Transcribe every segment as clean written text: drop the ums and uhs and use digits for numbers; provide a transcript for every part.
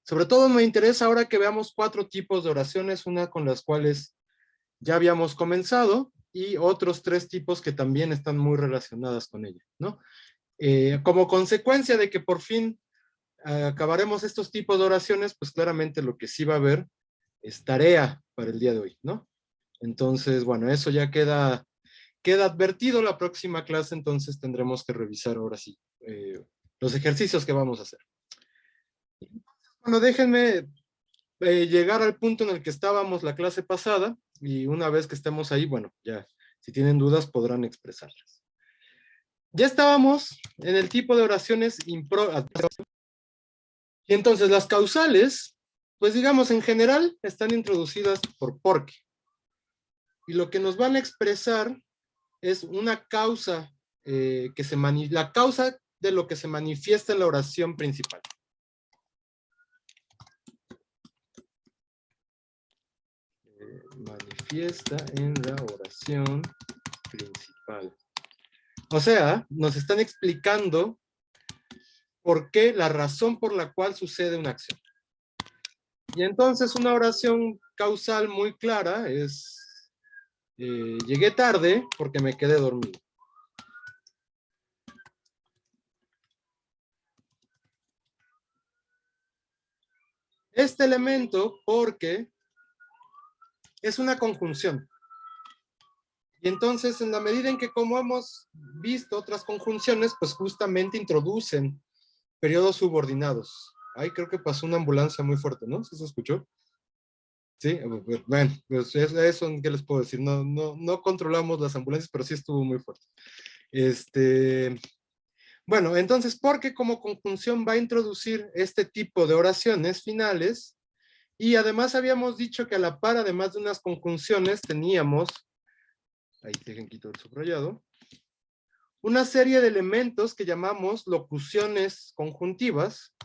Sobre todo me interesa ahora que veamos 4 tipos de oraciones, una con las cuales ya habíamos comenzado y otros 3 tipos que también están muy relacionadas con ella, ¿no? Como consecuencia de que por fin acabaremos estos tipos de oraciones, pues claramente lo que sí va a haber es tarea para el día de hoy, ¿no? Entonces, bueno, eso ya queda advertido. La próxima clase, entonces tendremos que revisar ahora sí los ejercicios que vamos a hacer. Bueno, déjenme llegar al punto en el que estábamos la clase pasada, y una vez que estemos ahí, bueno, ya, si tienen dudas podrán expresarlas. Ya estábamos en el tipo de oraciones y entonces las causales, pues digamos en general, están introducidas por porque. Y lo que nos van a expresar es una causa, la causa de lo que se manifiesta en la oración principal. Manifiesta en la oración principal. O sea, nos están explicando por qué, la razón por la cual sucede una acción. Y entonces una oración causal muy clara es, llegué tarde porque me quedé dormido. Este elemento, porque, es una conjunción. Y entonces, en la medida en que, como hemos visto otras conjunciones, pues justamente introducen periodos subordinados. Ay, creo que pasó una ambulancia muy fuerte, ¿no? ¿Sí se escuchó? Sí, bueno, pues eso, ¿qué les puedo decir? No controlamos las ambulancias, pero sí estuvo muy fuerte. Bueno, entonces, porque como conjunción va a introducir este tipo de oraciones finales, y además habíamos dicho que a la par, además de unas conjunciones, teníamos, ahí dejen quito el subrayado, una serie de elementos que llamamos locuciones conjuntivas.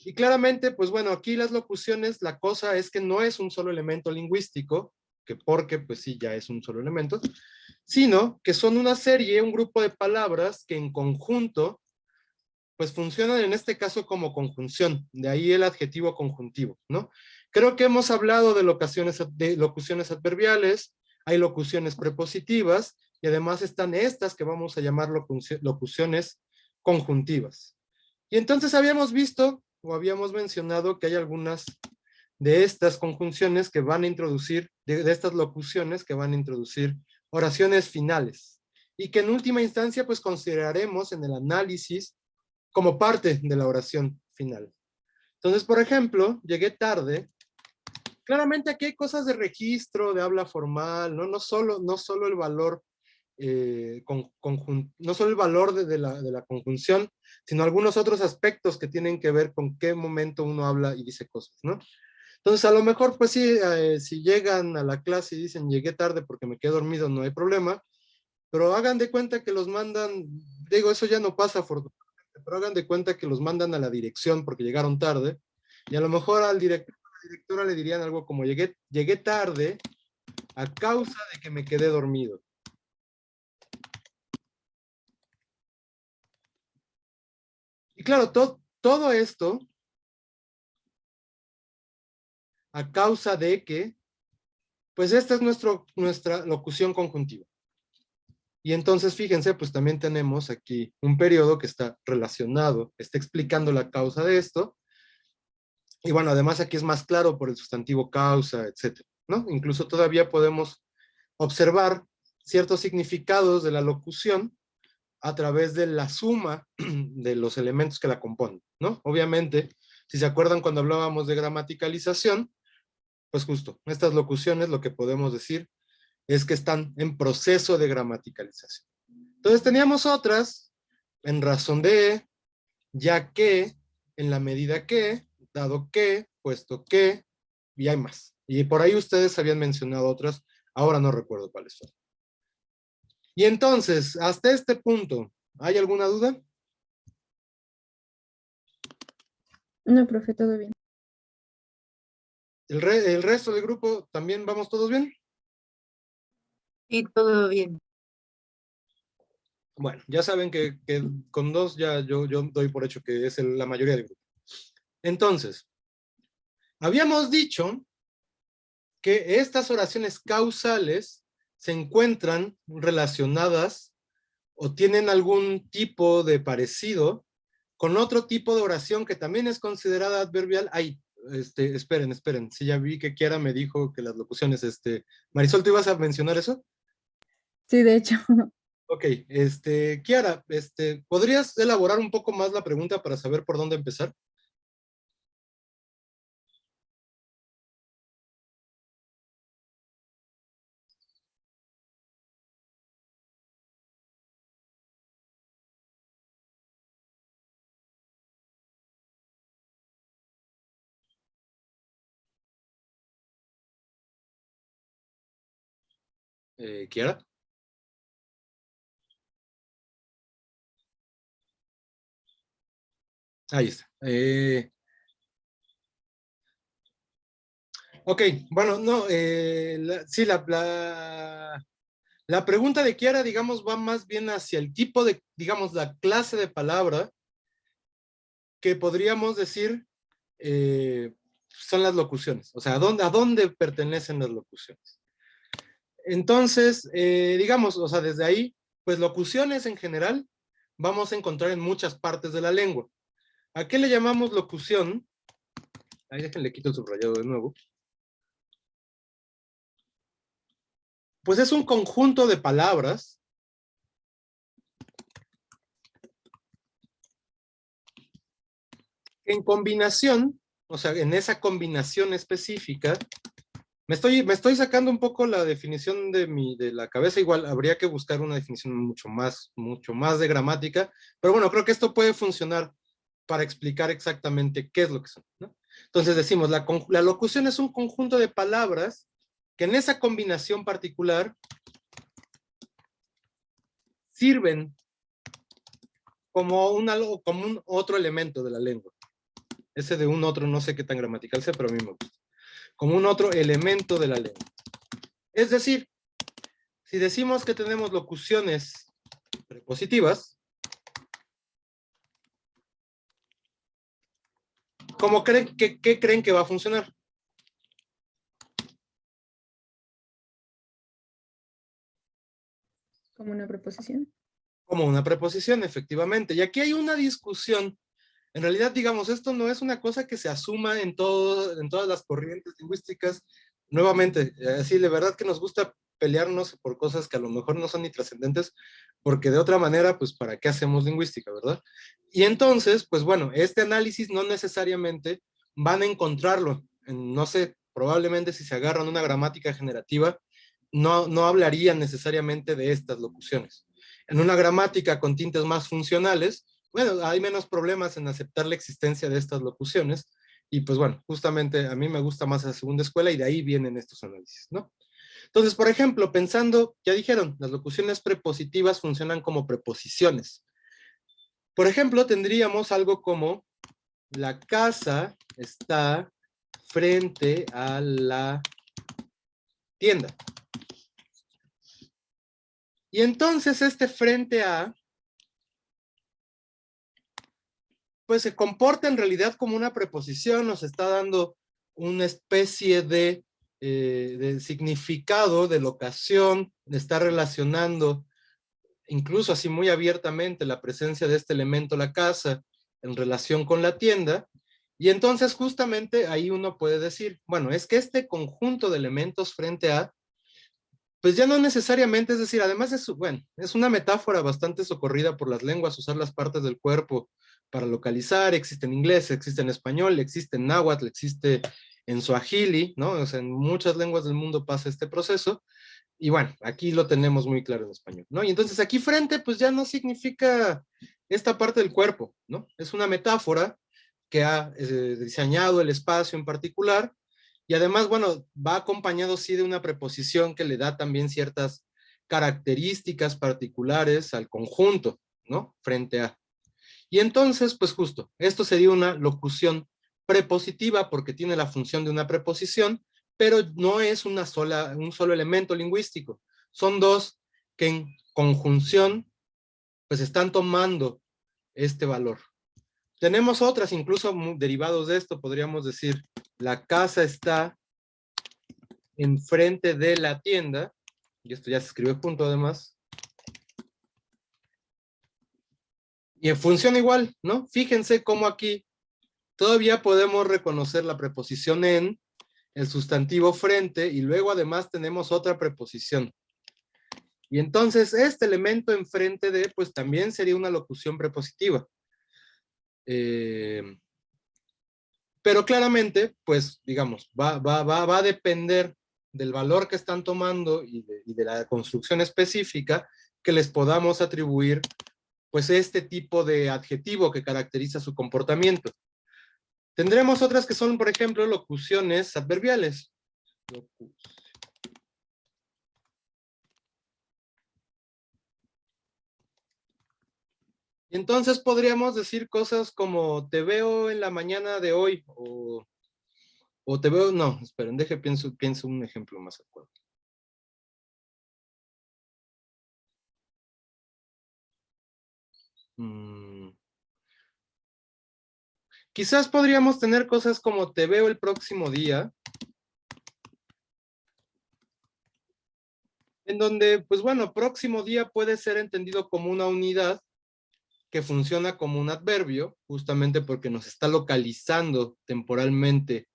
Y claramente, pues bueno, aquí las locuciones, la cosa es que no es un solo elemento lingüístico, que porque pues sí, ya es un solo elemento, sino que son una serie, un grupo de palabras que en conjunto, pues funcionan en este caso como conjunción, de ahí el adjetivo conjuntivo, ¿no? Creo que hemos hablado de locuciones adverbiales, hay locuciones prepositivas, y además están estas que vamos a llamar locuciones conjuntivas. Y entonces habíamos visto, o habíamos mencionado que hay algunas de estas conjunciones que van a introducir, de estas locuciones que van a introducir oraciones finales, y que en última instancia pues consideraremos en el análisis como parte de la oración final. Entonces, por ejemplo, llegué tarde. Claramente aquí hay cosas de registro, de habla formal, ¿no? No solo el valor, no solo el valor de la conjunción, sino algunos otros aspectos que tienen que ver con qué momento uno habla y dice cosas, ¿no? Entonces, a lo mejor, pues sí, si llegan a la clase y dicen, llegué tarde porque me quedé dormido, no hay problema, pero hagan de cuenta que los mandan, digo, eso ya no pasa afortunadamente, pero hagan de cuenta que los mandan a la dirección porque llegaron tarde, y a lo mejor al director, a la directora le dirían algo como, llegué tarde a causa de que me quedé dormido. Y claro, todo esto a causa de que, pues esta es nuestra locución conjuntiva. Y entonces, fíjense, pues también tenemos aquí un periodo que está relacionado, está explicando la causa de esto. Y bueno, además aquí es más claro por el sustantivo causa, etcétera, ¿no? Incluso todavía podemos observar ciertos significados de la locución a través de la suma de los elementos que la componen, ¿no? Obviamente, si se acuerdan cuando hablábamos de gramaticalización, pues justo, estas locuciones lo que podemos decir es que están en proceso de gramaticalización. Entonces teníamos otras, en razón de, ya que, en la medida que, dado que, puesto que, y hay más. Y por ahí ustedes habían mencionado otras, ahora no recuerdo cuáles son. Y entonces, hasta este punto, ¿hay alguna duda? No, profe, todo bien. ¿El resto del grupo también vamos todos bien? Sí, todo bien. Bueno, ya saben que con dos ya yo doy por hecho que es la mayoría del grupo. Entonces, habíamos dicho que estas oraciones causales se encuentran relacionadas o tienen algún tipo de parecido con otro tipo de oración que también es considerada adverbial. Ay, esperen, si ya vi que Kiara me dijo que las locuciones, Marisol, ¿tú ibas a mencionar eso? Sí, de hecho. Ok, Kiara, ¿podrías elaborar un poco más la pregunta para saber por dónde empezar? Kiara. Ahí está. Ok, bueno, no, sí, la pregunta de Kiara, digamos, va más bien hacia el tipo de, digamos, la clase de palabra que podríamos decir son las locuciones. O sea, a dónde pertenecen las locuciones? Entonces, digamos, o sea, desde ahí, pues locuciones en general vamos a encontrar en muchas partes de la lengua. ¿A qué le llamamos locución? Ahí déjenle quito el subrayado de nuevo. Pues es un conjunto de palabras que en combinación, o sea, en esa combinación específica, me estoy sacando un poco la definición de la cabeza, igual habría que buscar una definición mucho más de gramática, pero bueno, creo que esto puede funcionar para explicar exactamente qué es lo que son, ¿no? Entonces decimos, la locución es un conjunto de palabras que en esa combinación particular sirven como, como un otro elemento de la lengua. Ese de un otro no sé qué tan gramatical sea, pero a mí me gusta. Como un otro elemento de la lengua. Es decir, si decimos que tenemos locuciones prepositivas, ¿cómo creen qué creen que va a funcionar? Como una preposición. Como una preposición, efectivamente. Y aquí hay una discusión. En realidad, digamos, esto no es una cosa que se asuma en todas las corrientes lingüísticas. Nuevamente, así de verdad que nos gusta pelearnos por cosas que a lo mejor no son ni trascendentes, porque de otra manera, pues, ¿para qué hacemos lingüística, verdad? Y entonces, pues bueno, este análisis no necesariamente van a encontrarlo. No sé, probablemente si se agarran una gramática generativa, no hablarían necesariamente de estas locuciones. En una gramática con tintes más funcionales, bueno, hay menos problemas en aceptar la existencia de estas locuciones, y pues bueno, justamente a mí me gusta más la segunda escuela y de ahí vienen estos análisis, ¿no? Entonces, por ejemplo, pensando, ya dijeron, las locuciones prepositivas funcionan como preposiciones. Por ejemplo, tendríamos algo como, la casa está frente a la tienda. Y entonces este frente a, pues se comporta en realidad como una preposición, nos está dando una especie de significado, de locación, está relacionando, incluso así muy abiertamente, la presencia de este elemento, la casa, en relación con la tienda, y entonces justamente ahí uno puede decir, bueno, es que este conjunto de elementos frente a, pues ya no necesariamente, es decir, además es, bueno, es una metáfora bastante socorrida por las lenguas, usar las partes del cuerpo para localizar, existe en inglés, existe en español, existe en náhuatl, existe en suajili, ¿no? O sea, en muchas lenguas del mundo pasa este proceso, y bueno, aquí lo tenemos muy claro en español, ¿no? Y entonces aquí frente, pues ya no significa esta parte del cuerpo, ¿no? Es una metáfora que ha diseñado el espacio en particular, y además, bueno, va acompañado sí de una preposición que le da también ciertas características particulares al conjunto, ¿no? Frente a. Y entonces, pues justo, esto sería una locución prepositiva porque tiene la función de una preposición, pero no es un solo elemento lingüístico. Son dos que en conjunción pues están tomando este valor. Tenemos otras, incluso derivados de esto, podríamos decir, la casa está enfrente de la tienda, y esto ya se escribe junto además, y funciona igual, ¿no? Fíjense cómo aquí todavía podemos reconocer la preposición en, el sustantivo frente, y luego además tenemos otra preposición. Y entonces este elemento enfrente de, pues también sería una locución prepositiva. Pero claramente, pues digamos, va a depender del valor que están tomando y de la construcción específica que les podamos atribuir, pues este tipo de adjetivo que caracteriza su comportamiento. Tendremos otras que son, por ejemplo, locuciones adverbiales. Y entonces podríamos decir cosas como te veo en la mañana de hoy, o te veo, no, esperen, pienso un ejemplo más adecuado. Quizás podríamos tener cosas como te veo el próximo día, en donde, pues bueno, próximo día puede ser entendido como una unidad que funciona como un adverbio, justamente porque nos está localizando temporalmente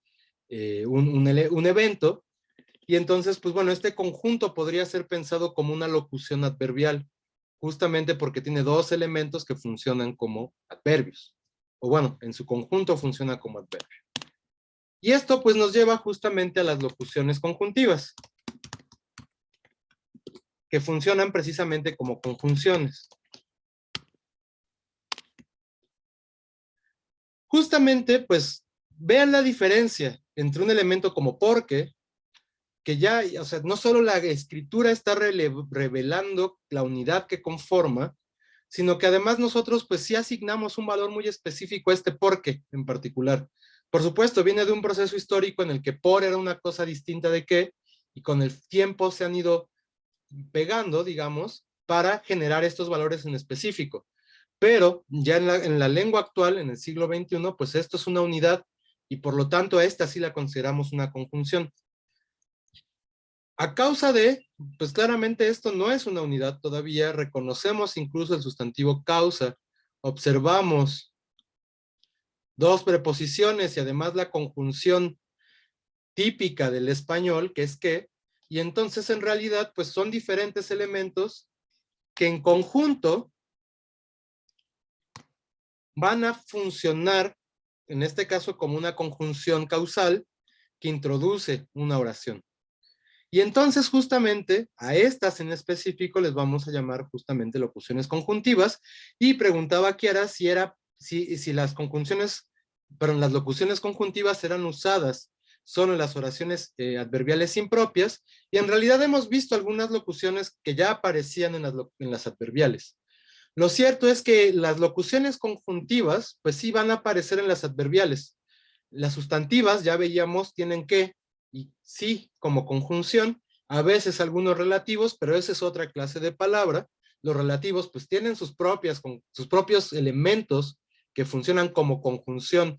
un evento, y entonces, pues bueno, este conjunto podría ser pensado como una locución adverbial, justamente porque tiene dos elementos que funcionan como adverbios, o bueno, en su conjunto funciona como adverbio. Y esto pues nos lleva justamente a las locuciones conjuntivas, que funcionan precisamente como conjunciones. Justamente, pues, vean la diferencia entre un elemento como porque, que ya, o sea, no solo la escritura está revelando la unidad que conforma, sino que además nosotros, pues, sí asignamos un valor muy específico a este porque en particular. Por supuesto, viene de un proceso histórico en el que por era una cosa distinta de qué, y con el tiempo se han ido pegando, digamos, para generar estos valores en específico. Pero ya en la lengua actual, en el siglo XXI, pues esto es una unidad y por lo tanto a esta sí la consideramos una conjunción. A causa de, pues claramente esto no es una unidad todavía, reconocemos incluso el sustantivo causa, observamos dos preposiciones y además la conjunción típica del español, que es que, y entonces en realidad pues son diferentes elementos que en conjunto van a funcionar, en este caso, como una conjunción causal que introduce una oración. Y entonces, justamente, a estas en específico les vamos a llamar justamente locuciones conjuntivas, y preguntaba a Kiara si las conjunciones, perdón, las locuciones conjuntivas eran usadas solo en las oraciones adverbiales impropias, y en realidad hemos visto algunas locuciones que ya aparecían en las adverbiales. Lo cierto es que las locuciones conjuntivas, pues sí van a aparecer en las adverbiales. Las sustantivas, ya veíamos, tienen que, y sí, como conjunción, a veces algunos relativos, pero esa es otra clase de palabra. Los relativos, pues tienen sus propios elementos que funcionan como conjunción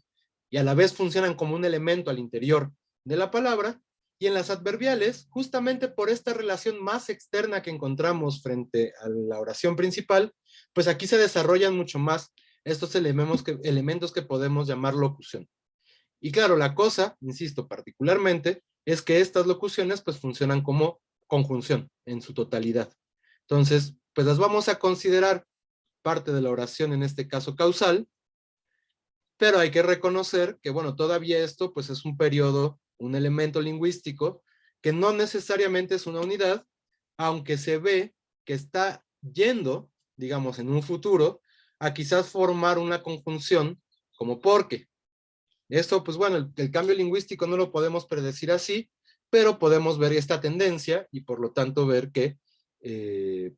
y a la vez funcionan como un elemento al interior de la palabra. Y en las adverbiales, justamente por esta relación más externa que encontramos frente a la oración principal, pues aquí se desarrollan mucho más estos elementos que podemos llamar locución. Y claro, la cosa, insisto, particularmente, es que estas locuciones pues funcionan como conjunción en su totalidad. Entonces, pues las vamos a considerar parte de la oración, en este caso causal, pero hay que reconocer que, bueno, todavía esto pues es un periodo, un elemento lingüístico que no necesariamente es una unidad, aunque se ve que está yendo, digamos, en un futuro, a quizás formar una conjunción como porque. Esto, pues bueno, el cambio lingüístico no lo podemos predecir así, pero podemos ver esta tendencia y por lo tanto ver que,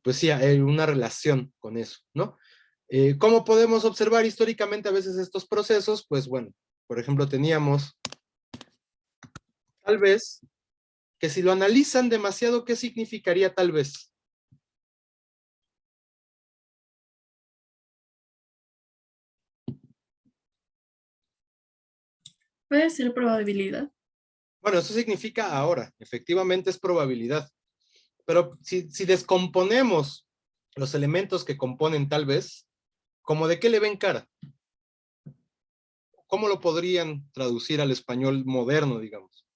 pues sí, hay una relación con eso, ¿no? ¿Cómo podemos observar históricamente a veces estos procesos? Pues bueno, por ejemplo, teníamos tal vez que si lo analizan demasiado, ¿qué significaría tal vez? Puede ser probabilidad. Bueno, eso significa ahora, efectivamente es probabilidad. Pero si descomponemos los elementos que componen tal vez, ¿cómo de qué le ven cara? ¿Cómo lo podrían traducir al español moderno, digamos?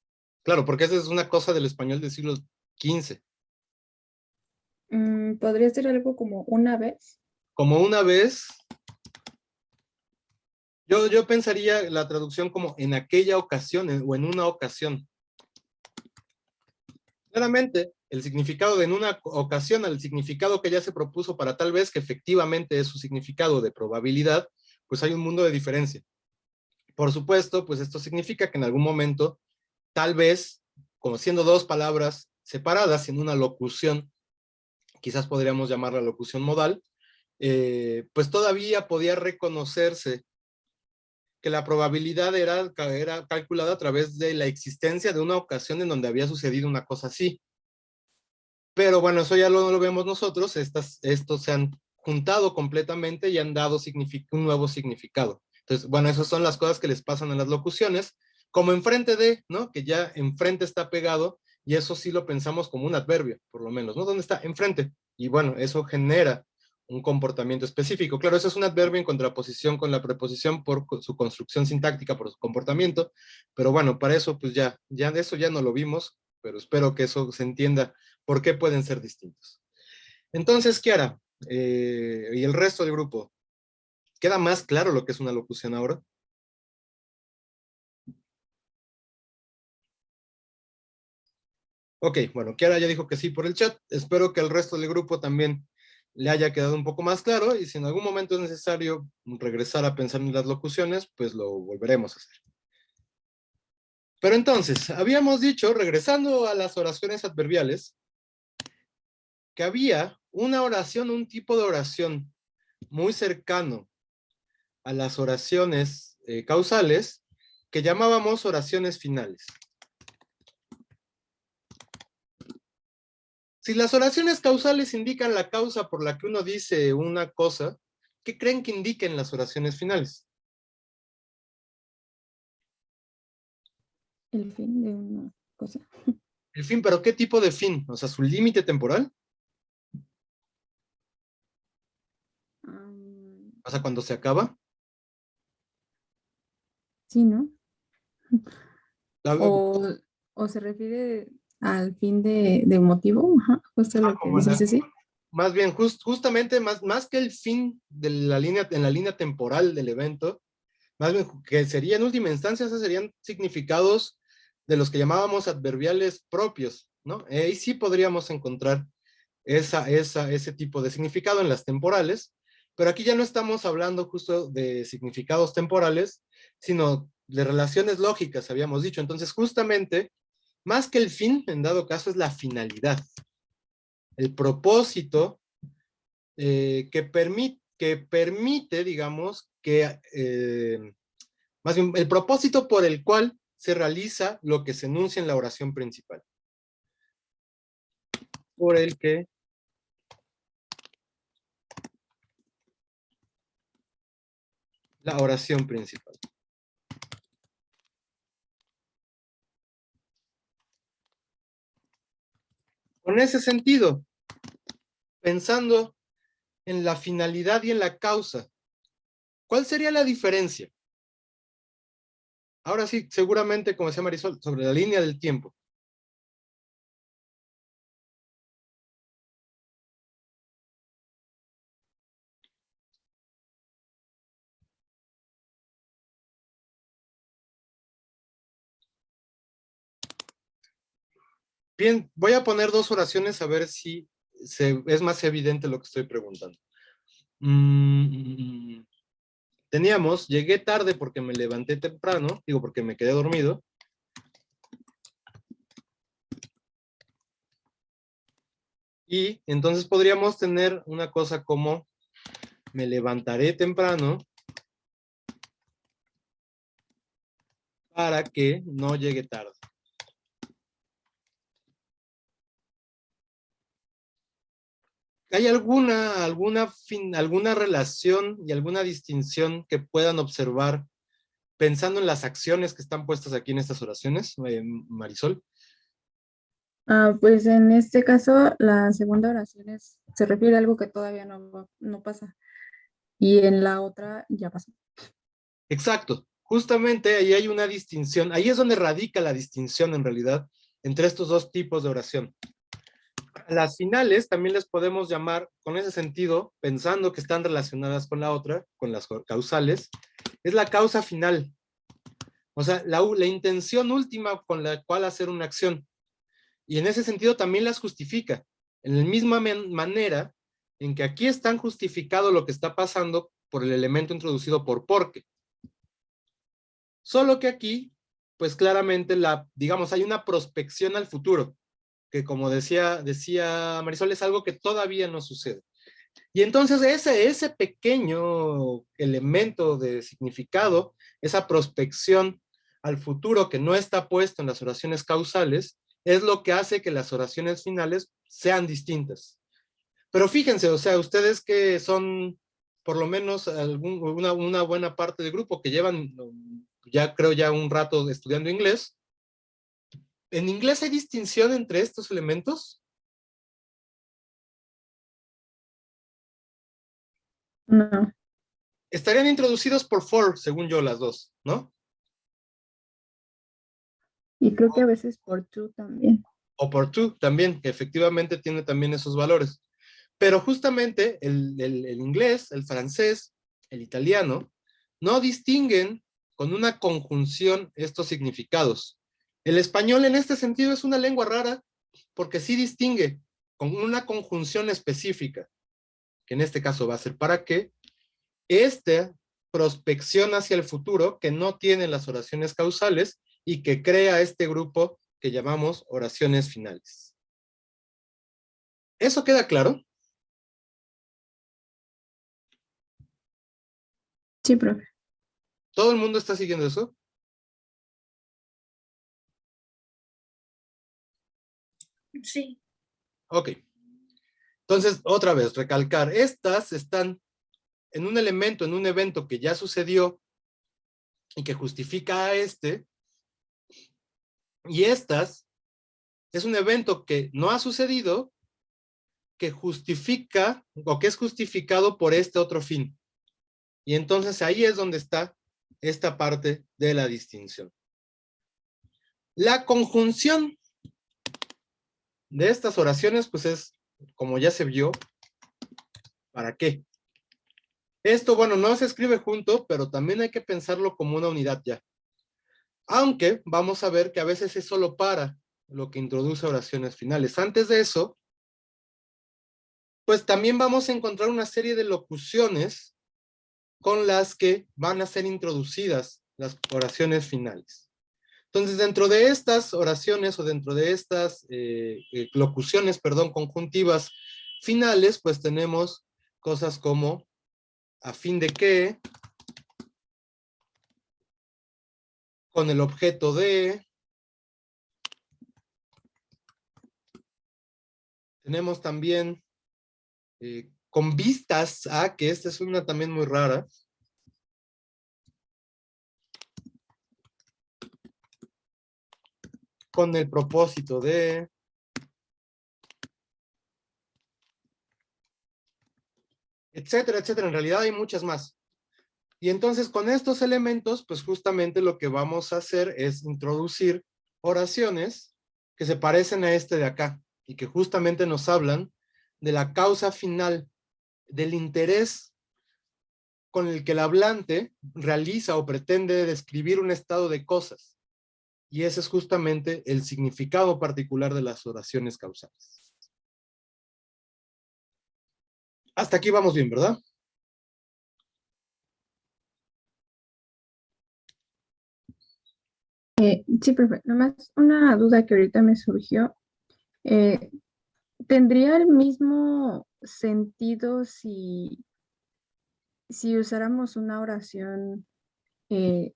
Claro, porque esa es una cosa del español del siglo XV. Podría ser algo como una vez. Como una vez, yo pensaría la traducción como en aquella ocasión o en una ocasión. Claramente, el significado de en una ocasión al significado que ya se propuso para tal vez que efectivamente es su significado de probabilidad, pues hay un mundo de diferencia. Por supuesto, pues esto significa que en algún momento, tal vez, conociendo dos palabras separadas en una locución, quizás podríamos llamarla locución modal, pues todavía podía reconocerse que la probabilidad era calculada a través de la existencia de una ocasión en donde había sucedido una cosa así. Pero bueno, eso ya no lo vemos nosotros, estos se han juntado completamente y han dado un nuevo significado. Entonces, bueno, esas son las cosas que les pasan a las locuciones, como enfrente de, ¿no? Que ya enfrente está pegado, y eso sí lo pensamos como un adverbio, por lo menos, ¿no? ¿Dónde está? Enfrente. Y bueno, eso genera un comportamiento específico. Claro, eso es un adverbio en contraposición con la preposición por su construcción sintáctica, por su comportamiento, pero bueno, para eso pues ya de eso ya no lo vimos, pero espero que eso se entienda por qué pueden ser distintos. Entonces, Kiara, y el resto del grupo, ¿queda más claro lo que es una locución ahora? Ok, bueno, Kiara ya dijo que sí por el chat. Espero que el resto del grupo también le haya quedado un poco más claro, y si en algún momento es necesario regresar a pensar en las locuciones, pues lo volveremos a hacer. Pero entonces, habíamos dicho, regresando a las oraciones adverbiales, que había una oración, un tipo de oración muy cercano a las oraciones causales, que llamábamos oraciones finales. Si las oraciones causales indican la causa por la que uno dice una cosa, ¿qué creen que indiquen las oraciones finales? El fin de una cosa. El fin, pero ¿qué tipo de fin? O sea, su límite temporal. O sea, cuando se acaba. Sí, ¿no? La- O, o se refiere al fin de motivo, ajá, justo lo que como dices, sí, sí. más bien, justamente, más que el fin de la línea, en la línea temporal del evento, más bien que sería en última instancia, esos serían significados de los que llamábamos adverbiales propios, ¿no? Ahí sí podríamos encontrar ese tipo de significado en las temporales, pero aquí ya no estamos hablando justo de significados temporales, sino de relaciones lógicas, habíamos dicho. Entonces, justamente, más que el fin, en dado caso, es la finalidad, el propósito que permite, digamos, más bien, el propósito por el cual se realiza lo que se enuncia en la oración principal. Por el que la oración principal. Con ese sentido, pensando en la finalidad y en la causa, ¿cuál sería la diferencia? Ahora sí, seguramente, como decía Marisol, sobre la línea del tiempo. Bien, voy a poner dos oraciones a ver si es más evidente lo que estoy preguntando. Teníamos, llegué tarde porque me levanté temprano, digo porque me quedé dormido. Y entonces podríamos tener una cosa como, me levantaré temprano para que no llegue tarde. ¿Hay alguna relación y alguna distinción que puedan observar pensando en las acciones que están puestas aquí en estas oraciones, Marisol. Pues en este caso, la segunda oración se refiere a algo que todavía no pasa. Y en la otra ya pasó. Exacto, justamente ahí hay una distinción, ahí es donde radica la distinción en realidad entre estos dos tipos de oración. Las finales también les podemos llamar, con ese sentido, pensando que están relacionadas con la otra, con las causales, es la causa final. O sea, la intención última con la cual hacer una acción. Y en ese sentido también las justifica. En la misma manera en que aquí están justificado lo que está pasando por el elemento introducido por porque. Solo que aquí, pues claramente, digamos, hay una prospección al futuro, que como decía Marisol, es algo que todavía no sucede. Y entonces ese pequeño elemento de significado, esa prospección al futuro que no está puesto en las oraciones causales, es lo que hace que las oraciones finales sean distintas. Pero fíjense, o sea, ustedes que son por lo menos una buena parte del grupo que llevan ya creo ya un rato estudiando inglés, ¿en inglés hay distinción entre estos elementos? No. Estarían introducidos por for, según yo, las dos, ¿no? Y creo que a veces por tú también. O por to también, que efectivamente tiene también esos valores. Pero justamente el inglés, el francés, el italiano, no distinguen con una conjunción estos significados. El español en este sentido es una lengua rara porque sí distingue con una conjunción específica, que en este caso va a ser para qué, esta prospección hacia el futuro que no tienen las oraciones causales y que crea este grupo que llamamos oraciones finales. ¿Eso queda claro? Sí, profe. ¿Todo el mundo está siguiendo eso? Sí. Ok. Entonces, otra vez, recalcar, estas están en un elemento, en un evento que ya sucedió y que justifica a este, y estas es un evento que no ha sucedido, que justifica o que es justificado por este otro fin. Y entonces ahí es donde está esta parte de la distinción. La conjunción de estas oraciones, pues es, como ya se vio, ¿para qué? Esto, bueno, no se escribe junto, pero también hay que pensarlo como una unidad ya. Aunque vamos a ver que a veces es solo para lo que introduce oraciones finales. Antes de eso, pues también vamos a encontrar una serie de locuciones con las que van a ser introducidas las oraciones finales. Entonces, dentro de estas oraciones o dentro de estas locuciones, perdón, conjuntivas finales, pues tenemos cosas como a fin de que, con el objeto de, tenemos también con vistas a, que esta es una también muy rara, con el propósito de, etcétera, etcétera. En realidad hay muchas más. Y entonces con estos elementos, pues justamente lo que vamos a hacer es introducir oraciones que se parecen a este de acá y que justamente nos hablan de la causa final, del interés con el que el hablante realiza o pretende describir un estado de cosas. Y ese es justamente el significado particular de las oraciones causales. Hasta aquí vamos bien, ¿verdad? Sí, profe. Nomás una duda que ahorita me surgió. Eh, ¿Tendría el mismo sentido si usáramos una oración eh,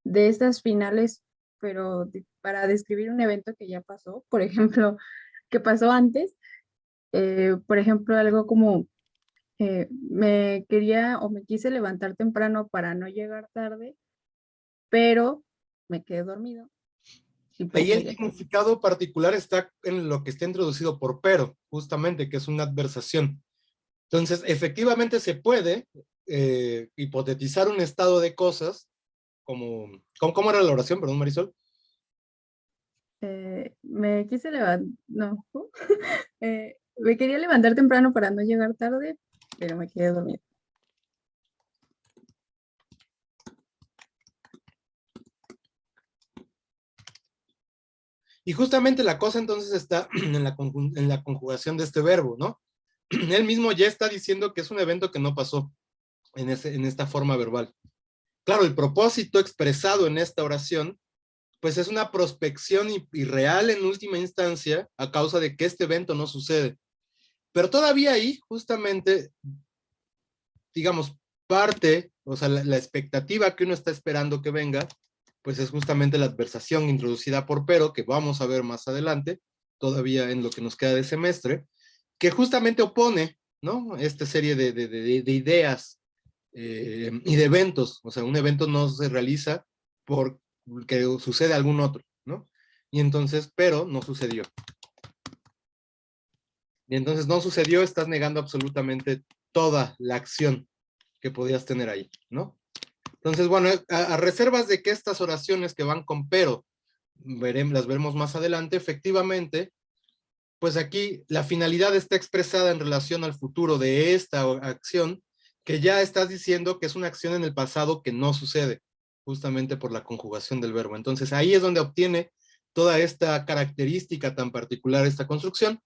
de estas finales, pero para describir un evento que ya pasó? Por ejemplo, que pasó antes. Por ejemplo, algo como me quería o me quise levantar temprano para no llegar tarde, pero me quedé dormido. Y pues Ahí el llegué tarde. significado particular está en lo que está introducido por pero, justamente, que es una adversación. Entonces, efectivamente se puede hipotetizar un estado de cosas como, ¿cómo era la oración? Perdón, Marisol. Me quise levantar, no, me quería levantar temprano para no llegar tarde, pero me quedé dormido. Y justamente la cosa entonces está en la conjugación de este verbo, ¿no? Él mismo ya está diciendo que es un evento que no pasó en esta forma verbal. Claro, el propósito expresado en esta oración, pues es una prospección irreal en última instancia a causa de que este evento no sucede. Pero todavía ahí, justamente, digamos, parte, o sea, la expectativa que uno está esperando que venga, pues es justamente la adversación introducida por pero, que vamos a ver más adelante, todavía en lo que nos queda de semestre, que justamente opone, ¿no? Esta serie de ideas y de eventos. O sea, un evento no se realiza porque sucede algún otro, ¿no? Y entonces, pero no sucedió. Y entonces no sucedió, estás negando absolutamente toda la acción que podías tener ahí, ¿no? Entonces, bueno, a reservas de que estas oraciones que van con pero, las veremos más adelante, efectivamente, pues aquí la finalidad está expresada en relación al futuro de esta acción, que ya estás diciendo que es una acción en el pasado que no sucede, justamente por la conjugación del verbo. Entonces ahí es donde obtiene toda esta característica tan particular, esta construcción,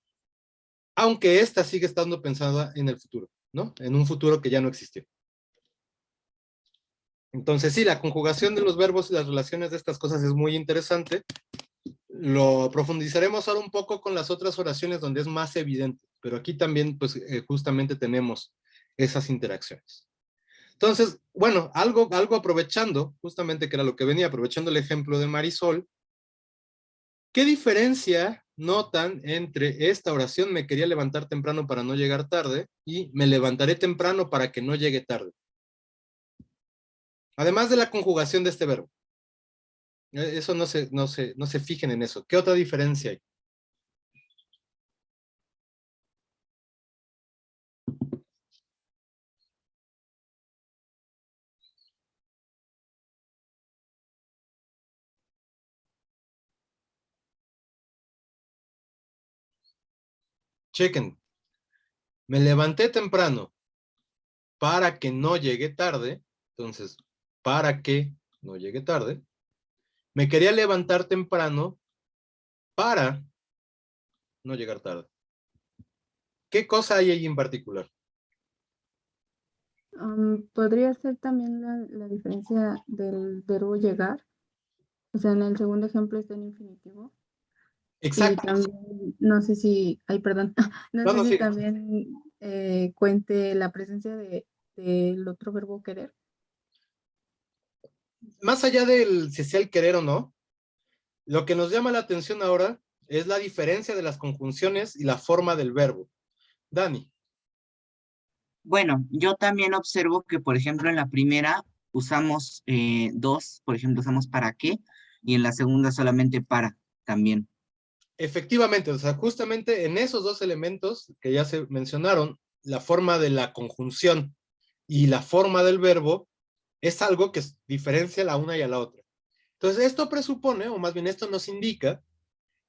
aunque esta sigue estando pensada en el futuro, ¿no? En un futuro que ya no existió. Entonces sí, la conjugación de los verbos y las relaciones de estas cosas es muy interesante. Lo profundizaremos ahora un poco con las otras oraciones donde es más evidente, pero aquí también pues justamente tenemos esas interacciones. Entonces, bueno, algo aprovechando, justamente que era lo que venía, aprovechando el ejemplo de Marisol, ¿qué diferencia notan entre esta oración, me quería levantar temprano para no llegar tarde, y me levantaré temprano para que no llegue tarde? Además de la conjugación de este verbo. Eso no se fijen en eso. ¿Qué otra diferencia hay? Chequen. Me levanté temprano para que no llegue tarde. Entonces, para que no llegue tarde. Me quería levantar temprano para no llegar tarde. ¿Qué cosa hay ahí en particular? Podría ser también la diferencia del verbo llegar. O sea, en el segundo ejemplo está en infinitivo. Y Exacto. también, no sé si, ay, perdón, no No, sé no, si sí. también cuente la presencia del otro verbo querer. Más allá del si sea el querer o no, lo que nos llama la atención ahora es la diferencia de las conjunciones y la forma del verbo. Dani. Bueno, yo también observo que, por ejemplo, en la primera usamos dos, por ejemplo, usamos para qué, y en la segunda solamente para también. Efectivamente, o sea, justamente en esos dos elementos que ya se mencionaron, la forma de la conjunción y la forma del verbo es algo que diferencia la una y a la otra. Entonces, esto presupone, o más bien esto nos indica,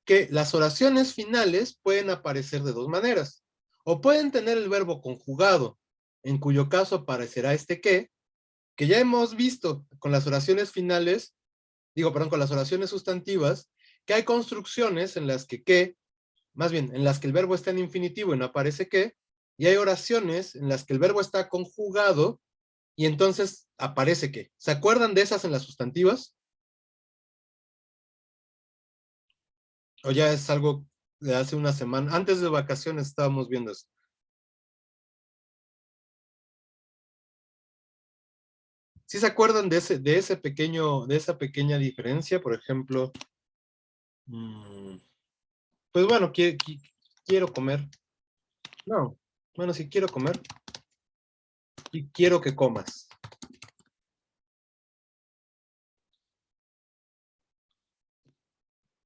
que las oraciones finales pueden aparecer de dos maneras. O pueden tener el verbo conjugado, en cuyo caso aparecerá este que ya hemos visto con las oraciones finales, con las oraciones sustantivas, que hay construcciones en las que, más bien, en las que el verbo está en infinitivo y no aparece y hay oraciones en las que el verbo está conjugado y entonces aparece que. ¿Se acuerdan de esas en las sustantivas? O ya es algo de hace una semana. Antes de vacaciones estábamos viendo eso. ¿Sí se acuerdan de de esa pequeña diferencia? Por ejemplo, pues bueno, quiero comer. No, bueno, si quiero comer y quiero que comas.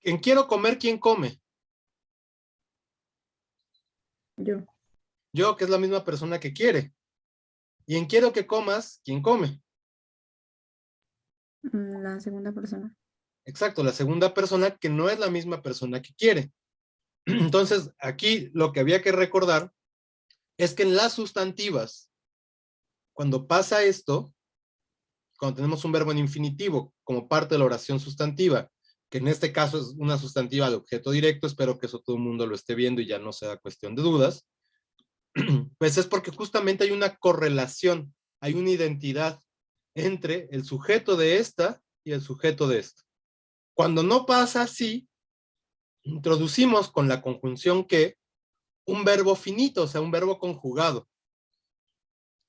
En quiero comer, ¿quién come? Yo. Yo, que es la misma persona que quiere. Y en quiero que comas, ¿quién come? La segunda persona. Exacto, la segunda persona que no es la misma persona que quiere. Entonces, aquí lo que había que recordar es que en las sustantivas, cuando pasa esto, cuando tenemos un verbo en infinitivo como parte de la oración sustantiva, que en este caso es una sustantiva de objeto directo, espero que eso todo el mundo lo esté viendo y ya no sea cuestión de dudas, pues es porque justamente hay una correlación, hay una identidad entre el sujeto de esta y el sujeto de esta. Cuando no pasa así, introducimos con la conjunción que un verbo finito, o sea, un verbo conjugado.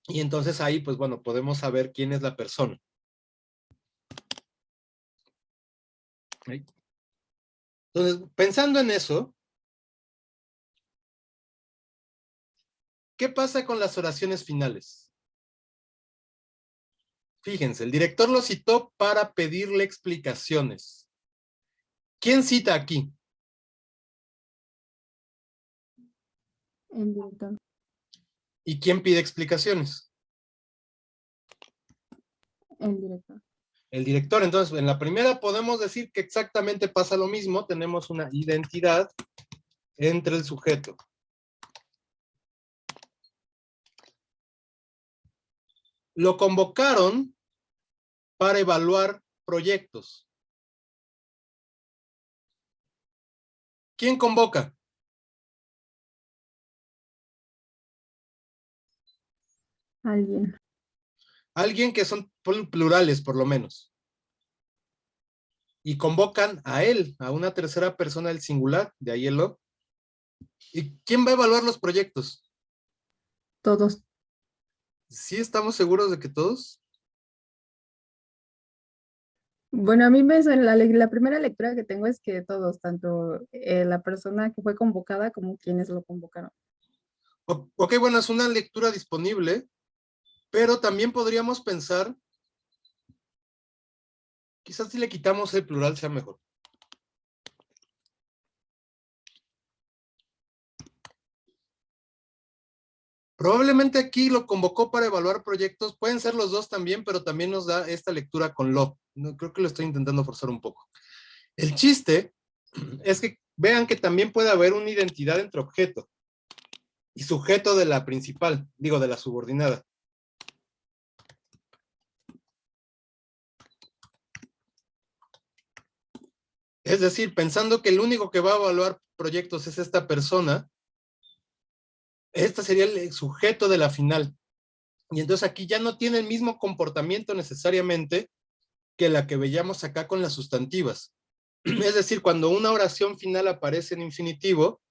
Y entonces ahí, pues bueno, podemos saber quién es la persona. ¿Sí? Entonces, pensando en eso, ¿qué pasa con las oraciones finales? Fíjense, el director lo citó para pedirle explicaciones. ¿Quién cita aquí? El director. ¿Y quién pide explicaciones? El director. El director. Entonces, en la primera podemos decir que exactamente pasa lo mismo. Tenemos una identidad entre el sujeto. Lo convocaron para evaluar proyectos. ¿Quién convoca? Alguien. Alguien que son plurales, por lo menos. Y convocan a él, a una tercera persona del singular, de ahí el lo. ¿Y quién va a evaluar los proyectos? Todos. ¿Sí estamos seguros de que todos? Bueno, a mí me suena, la primera lectura que tengo es que todos, tanto la persona que fue convocada como quienes lo convocaron. Ok, bueno, es una lectura disponible, pero también podríamos pensar, quizás si le quitamos el plural sea mejor. Probablemente aquí lo convocó para evaluar proyectos, pueden ser los dos también, pero también nos da esta lectura con lo. No, creo que lo estoy intentando forzar un poco. El chiste es que vean que también puede haber una identidad entre objeto y sujeto de la principal, digo, de la subordinada. Es decir, pensando que el único que va a evaluar proyectos es esta persona, este sería el sujeto de la final. Y entonces aquí ya no tiene el mismo comportamiento necesariamente que la que veíamos acá con las sustantivas. Es decir, cuando una oración final aparece en infinitivo,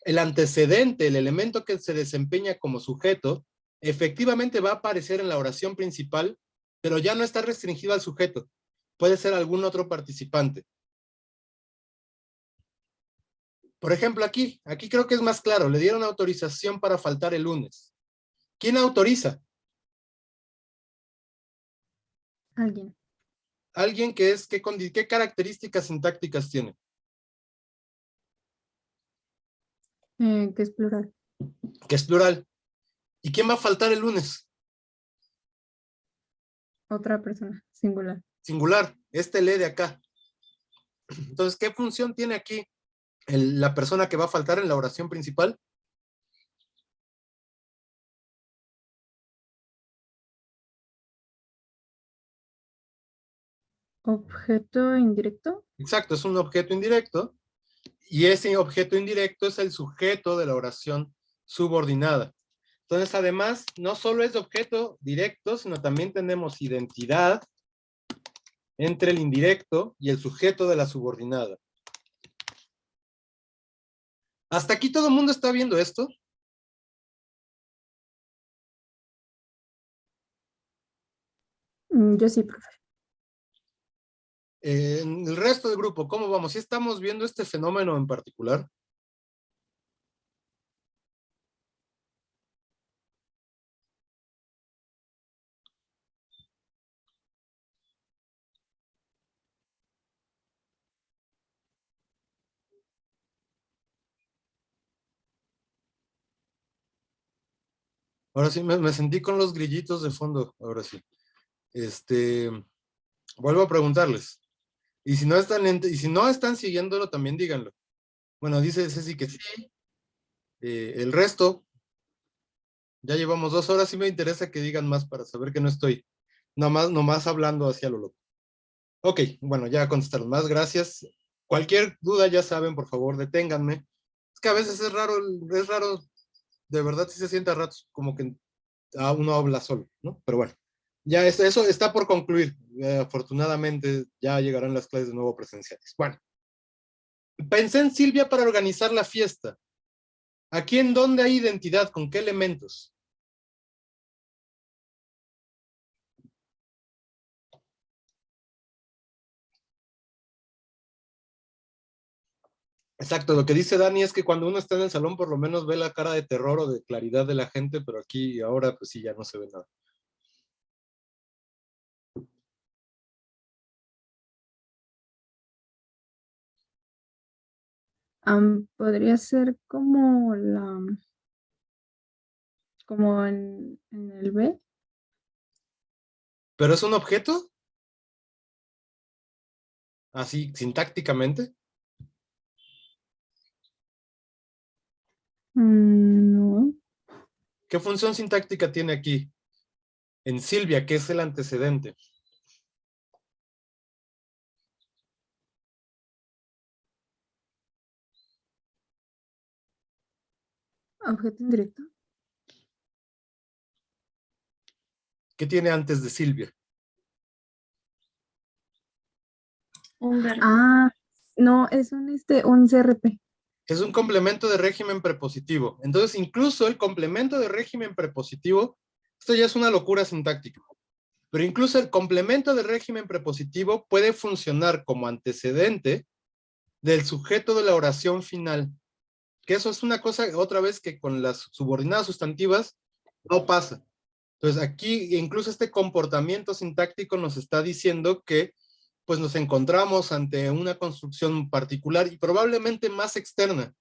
el antecedente, el elemento que se desempeña como sujeto, efectivamente va a aparecer en la oración principal, pero ya no está restringido al sujeto. Puede ser algún otro participante. Por ejemplo, aquí creo que es más claro, le dieron autorización para faltar el lunes. ¿Quién autoriza? Alguien. Alguien que es, ¿qué características sintácticas tiene? Que es plural. Que es plural. ¿Y quién va a faltar el lunes? Otra persona. Singular. Singular, este lee de acá. Entonces, ¿qué función tiene aquí la persona que va a faltar en la oración principal? Objeto indirecto. Exacto, es un objeto indirecto, y ese objeto indirecto es el sujeto de la oración subordinada. Entonces, además, no solo es objeto directo, sino también tenemos identidad entre el indirecto y el sujeto de la subordinada. ¿Hasta aquí todo el mundo está viendo esto? Yo sí, profe. En el resto del grupo, ¿cómo vamos? ¿Sí estamos viendo este fenómeno en particular? Ahora sí, me sentí con los grillitos de fondo, ahora sí. Vuelvo a preguntarles. Y si no están siguiéndolo, también díganlo. Bueno, dice Ceci que sí. El resto, ya llevamos 2 horas, y me interesa que digan más para saber que no estoy nomás hablando hacia lo loco. Ok, bueno, ya contestaron más, gracias. Cualquier duda, ya saben, por favor, deténganme. Es que a veces es raro, de verdad sí se siente a ratos como que uno habla solo, ¿no? Pero bueno, ya eso está por concluir. Afortunadamente ya llegarán las clases de nuevo presenciales. Bueno, pensé en Silvia para organizar la fiesta. ¿Aquí en dónde hay identidad? ¿Con qué elementos? Exacto, lo que dice Dani es que cuando uno está en el salón por lo menos ve la cara de terror o de claridad de la gente, pero aquí ahora pues sí, ya no se ve nada. Podría ser como como en el B. ¿Pero es un objeto? Así, sintácticamente. No. ¿Qué función sintáctica tiene aquí? En Silvia, que es el antecedente. Objeto indirecto. ¿Qué tiene antes de Silvia? Un verbo. No, es un CRP. Es un complemento de régimen prepositivo. Entonces, incluso el complemento de régimen prepositivo, esto ya es una locura sintáctica, pero incluso el complemento de régimen prepositivo puede funcionar como antecedente del sujeto de la oración final. Que eso es una cosa, otra vez, que con las subordinadas sustantivas no pasa. Entonces, aquí incluso este comportamiento sintáctico nos está diciendo que pues nos encontramos ante una construcción particular y probablemente más externa.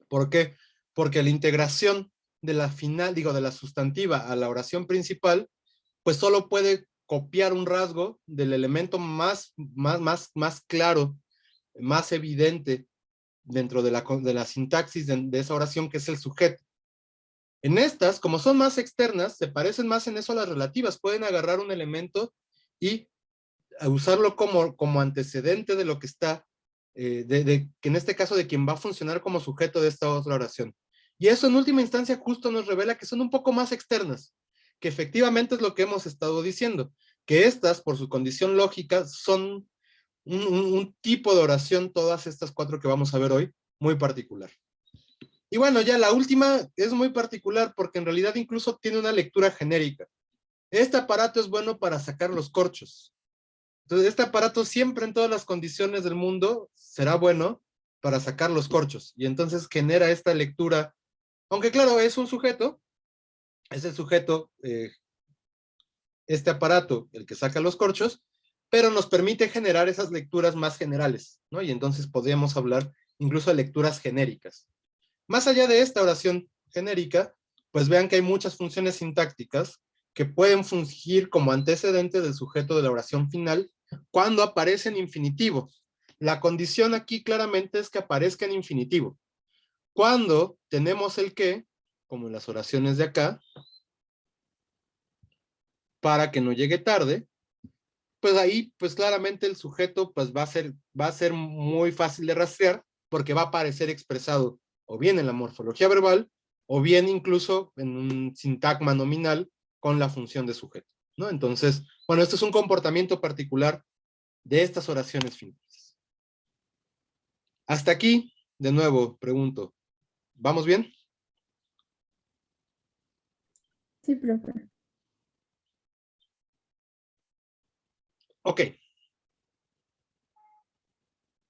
¿Por qué? Porque la integración de la final, de la sustantiva a la oración principal, pues solo puede copiar un rasgo del elemento más claro, más evidente dentro de la sintaxis de esa oración, que es el sujeto. En estas, como son más externas, se parecen más en eso a las relativas. Pueden agarrar un elemento y usarlo como antecedente de lo que está, que en este caso de quien va a funcionar como sujeto de esta otra oración. Y eso en última instancia justo nos revela que son un poco más externas, que efectivamente es lo que hemos estado diciendo, que estas, por su condición lógica, son un tipo de oración, todas estas 4 que vamos a ver hoy, muy particular. Y bueno, ya la última es muy particular porque en realidad incluso tiene una lectura genérica. Este aparato es bueno para sacar los corchos. Entonces, este aparato siempre en todas las condiciones del mundo será bueno para sacar los corchos. Y entonces genera esta lectura, aunque claro, es un sujeto, es el sujeto, este aparato, el que saca los corchos, pero nos permite generar esas lecturas más generales, ¿no? Y entonces podríamos hablar incluso de lecturas genéricas. Más allá de esta oración genérica, pues vean que hay muchas funciones sintácticas que pueden fungir como antecedente del sujeto de la oración final cuando aparece en infinitivo. La condición aquí claramente es que aparezca en infinitivo. Cuando tenemos el que, como en las oraciones de acá, para que no llegue tarde, pues ahí pues claramente el sujeto pues va a ser muy fácil de rastrear porque va a aparecer expresado o bien en la morfología verbal o bien incluso en un sintagma nominal con la función de sujeto, ¿no? Entonces, bueno, este es un comportamiento particular de estas oraciones finales. Hasta aquí, de nuevo, pregunto, ¿vamos bien? Sí, profe. Ok.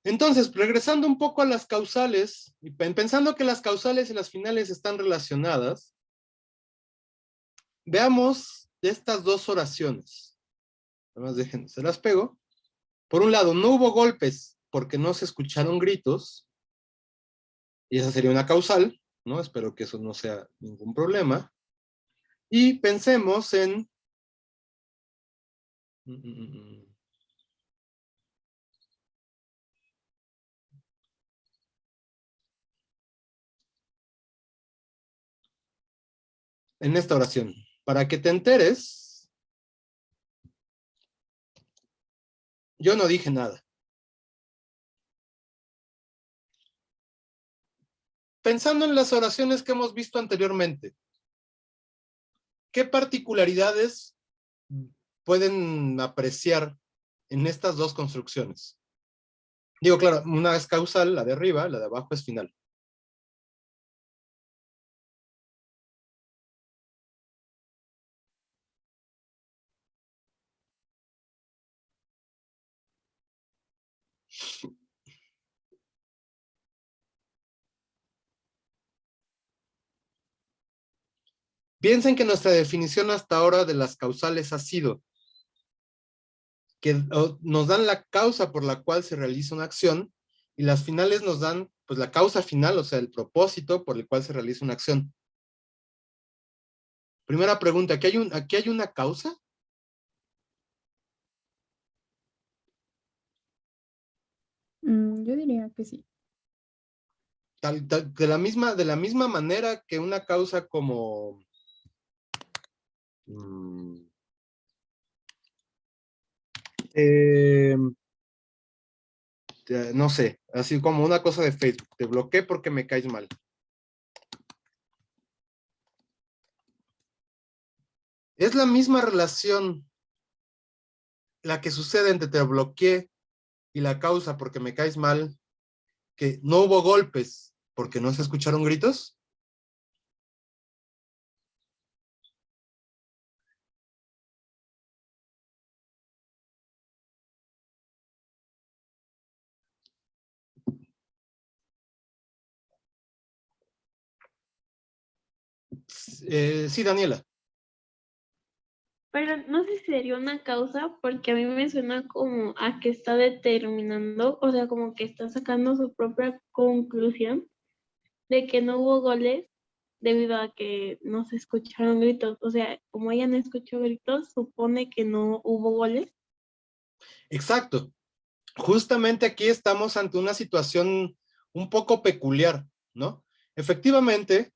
Entonces, regresando un poco a las causales, y pensando que las causales y las finales están relacionadas, veamos estas 2 oraciones. Además, déjenme, se las pego. Por un lado, no hubo golpes porque no se escucharon gritos, y esa sería una causal, ¿no? Espero que eso no sea ningún problema. Y pensemos en... en esta oración. Para que te enteres, yo no dije nada. Pensando en las oraciones que hemos visto anteriormente, ¿qué particularidades pueden apreciar en estas dos construcciones? Digo, claro, una es causal, la de arriba, la de abajo es final. Piensen que nuestra definición hasta ahora de las causales ha sido que nos dan la causa por la cual se realiza una acción y las finales nos dan pues la causa final, o sea, el propósito por el cual se realiza una acción. Primera pregunta, ¿aquí hay una causa? Yo diría que sí. De la misma manera que una causa como... no sé, así como una cosa de Facebook, te bloqueé porque me caes mal. Es la misma relación la que sucede entre te bloqueé y la causa porque me caes mal, que no hubo golpes porque no se escucharon gritos. Sí, Daniela. Pero no sé si sería una causa, porque a mí me suena como a que está determinando, o sea, como que está sacando su propia conclusión de que no hubo goles debido a que no se escucharon gritos. O sea, como ella no escuchó gritos, supone que no hubo goles. Exacto. Justamente aquí estamos ante una situación un poco peculiar, ¿no? Efectivamente,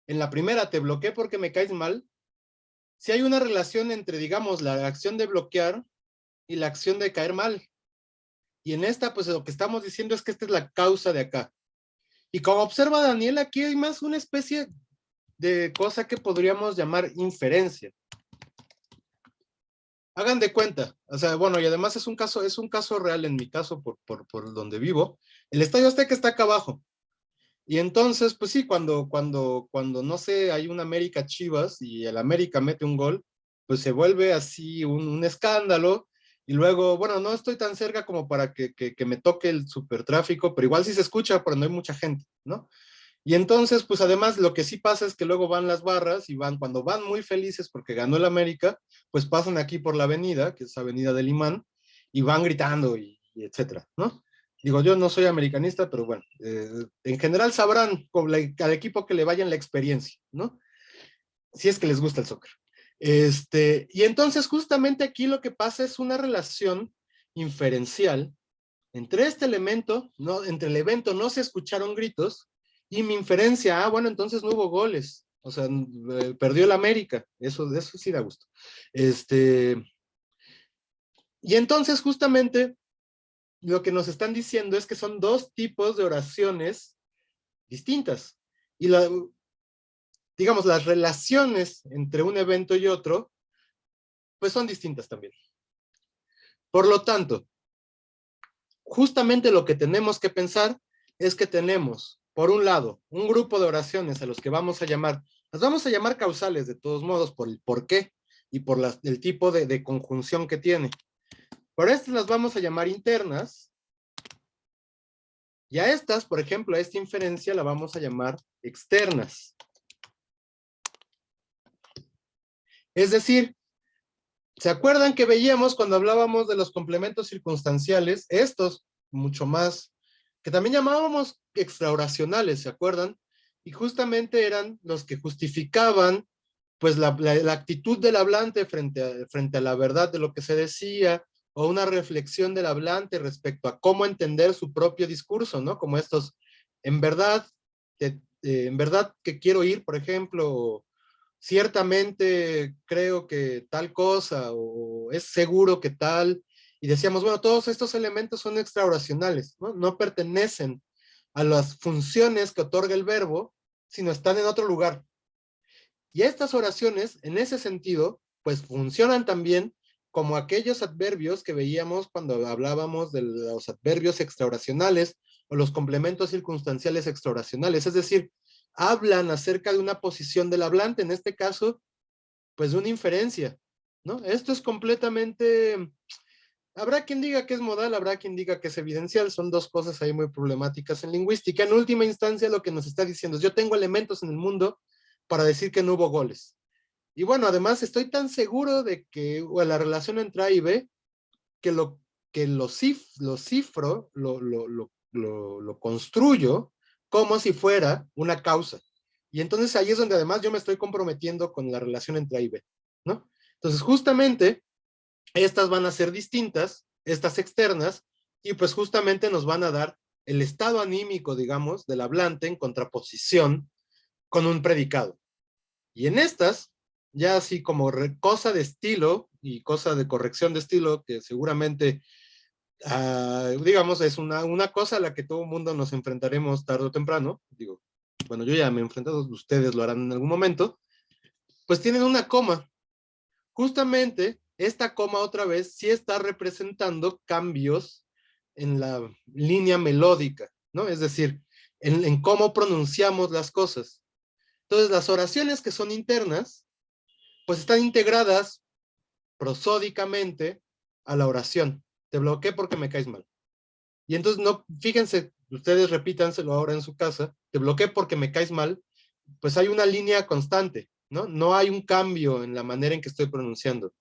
en la primera te bloqueé porque me caes mal. Si hay una relación entre, digamos, la acción de bloquear y la acción de caer mal. Y en esta, pues lo que estamos diciendo es que esta es la causa de acá. Y como observa Daniel, aquí hay más una especie de cosa que podríamos llamar inferencia. Hagan de cuenta, o sea, bueno, y además es un caso real en mi caso, por donde vivo. El Estadio Azteca está acá abajo. Y entonces, pues sí, cuando no sé, hay un América Chivas y el América mete un gol, pues se vuelve así un escándalo. Y luego, bueno, no estoy tan cerca como para que me toque el supertráfico, pero igual sí se escucha, pero no hay mucha gente, ¿no? Y entonces, pues además lo que sí pasa es que luego van las barras y cuando van muy felices porque ganó el América, pues pasan aquí por la avenida, que es Avenida del Imán, y van gritando y etcétera, ¿no? Digo, yo no soy americanista, pero bueno, en general sabrán al equipo que le vayan la experiencia, ¿no? Si es que les gusta el soccer. Y entonces justamente aquí lo que pasa es una relación inferencial entre este elemento, ¿no? Entre el evento no se escucharon gritos, y mi inferencia, bueno, entonces no hubo goles. O sea, perdió el América. Eso sí da gusto. Y entonces, justamente, lo que nos están diciendo es que son dos tipos de oraciones distintas. Y digamos, las relaciones entre un evento y otro, pues son distintas también. Por lo tanto, justamente lo que tenemos que pensar es que tenemos, por un lado, un grupo de oraciones a los que las vamos a llamar causales de todos modos por el por qué y por el tipo de conjunción que tiene. Por estas las vamos a llamar internas, y a estas, por ejemplo, a esta inferencia la vamos a llamar externas. Es decir, ¿se acuerdan que veíamos cuando hablábamos de los complementos circunstanciales? Estos, mucho más, que también llamábamos extraoracionales, ¿se acuerdan? Y justamente eran los que justificaban pues la actitud del hablante frente a la verdad de lo que se decía, o una reflexión del hablante respecto a cómo entender su propio discurso, ¿no? Como estos, en verdad que quiero ir, por ejemplo, ciertamente creo que tal cosa, o es seguro que tal, y decíamos, bueno, todos estos elementos son extraoracionales, ¿no? No pertenecen a las funciones que otorga el verbo, sino están en otro lugar. Y estas oraciones, en ese sentido, pues funcionan también como aquellos adverbios que veíamos cuando hablábamos de los adverbios extraoracionales o los complementos circunstanciales extraoracionales, es decir, hablan acerca de una posición del hablante, en este caso, pues de una inferencia, ¿no? Esto es completamente, habrá quien diga que es modal, habrá quien diga que es evidencial, son dos cosas ahí muy problemáticas en lingüística. En última instancia, lo que nos está diciendo es, yo tengo elementos en el mundo para decir que no hubo goles. Y bueno, además estoy tan seguro de que la relación entre A y B, que lo cifro, lo construyo como si fuera una causa. Y entonces ahí es donde además yo me estoy comprometiendo con la relación entre A y B, ¿no? Entonces justamente estas van a ser distintas, estas externas, y pues justamente nos van a dar el estado anímico, digamos, del hablante en contraposición con un predicado. Y en estas, ya así como cosa de estilo y cosa de corrección de estilo, que seguramente, digamos, es una cosa a la que todo el mundo nos enfrentaremos tarde o temprano. Digo, bueno, yo ya me he enfrentado, ustedes lo harán en algún momento, pues tienen una coma. Justamente, esta coma otra vez sí está representando cambios en la línea melódica, ¿no? Es decir, en cómo pronunciamos las cosas. Entonces, las oraciones que son internas, pues están integradas prosódicamente a la oración. Te bloqueé porque me caes mal. Y entonces, no, fíjense, ustedes repítanselo ahora en su casa, te bloqueé porque me caes mal, pues hay una línea constante, ¿no? No hay un cambio en la manera en que estoy pronunciando.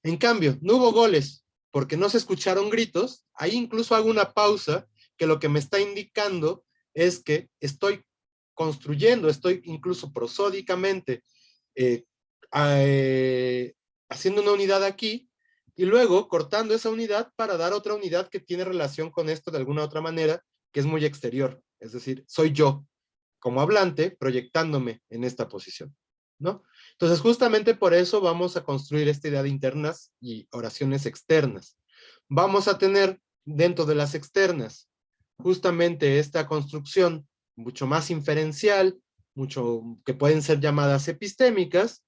En cambio, no hubo goles porque no se escucharon gritos, ahí incluso hago una pausa que lo que me está indicando es que estoy construyendo, estoy incluso prosódicamente eh, eh, haciendo una unidad aquí y luego cortando esa unidad para dar otra unidad que tiene relación con esto de alguna otra manera, que es muy exterior, es decir, soy yo como hablante proyectándome en esta posición, ¿no? Entonces, justamente por eso vamos a construir esta idea de internas y oraciones externas. Vamos a tener dentro de las externas justamente esta construcción mucho más inferencial, mucho que pueden ser llamadas epistémicas,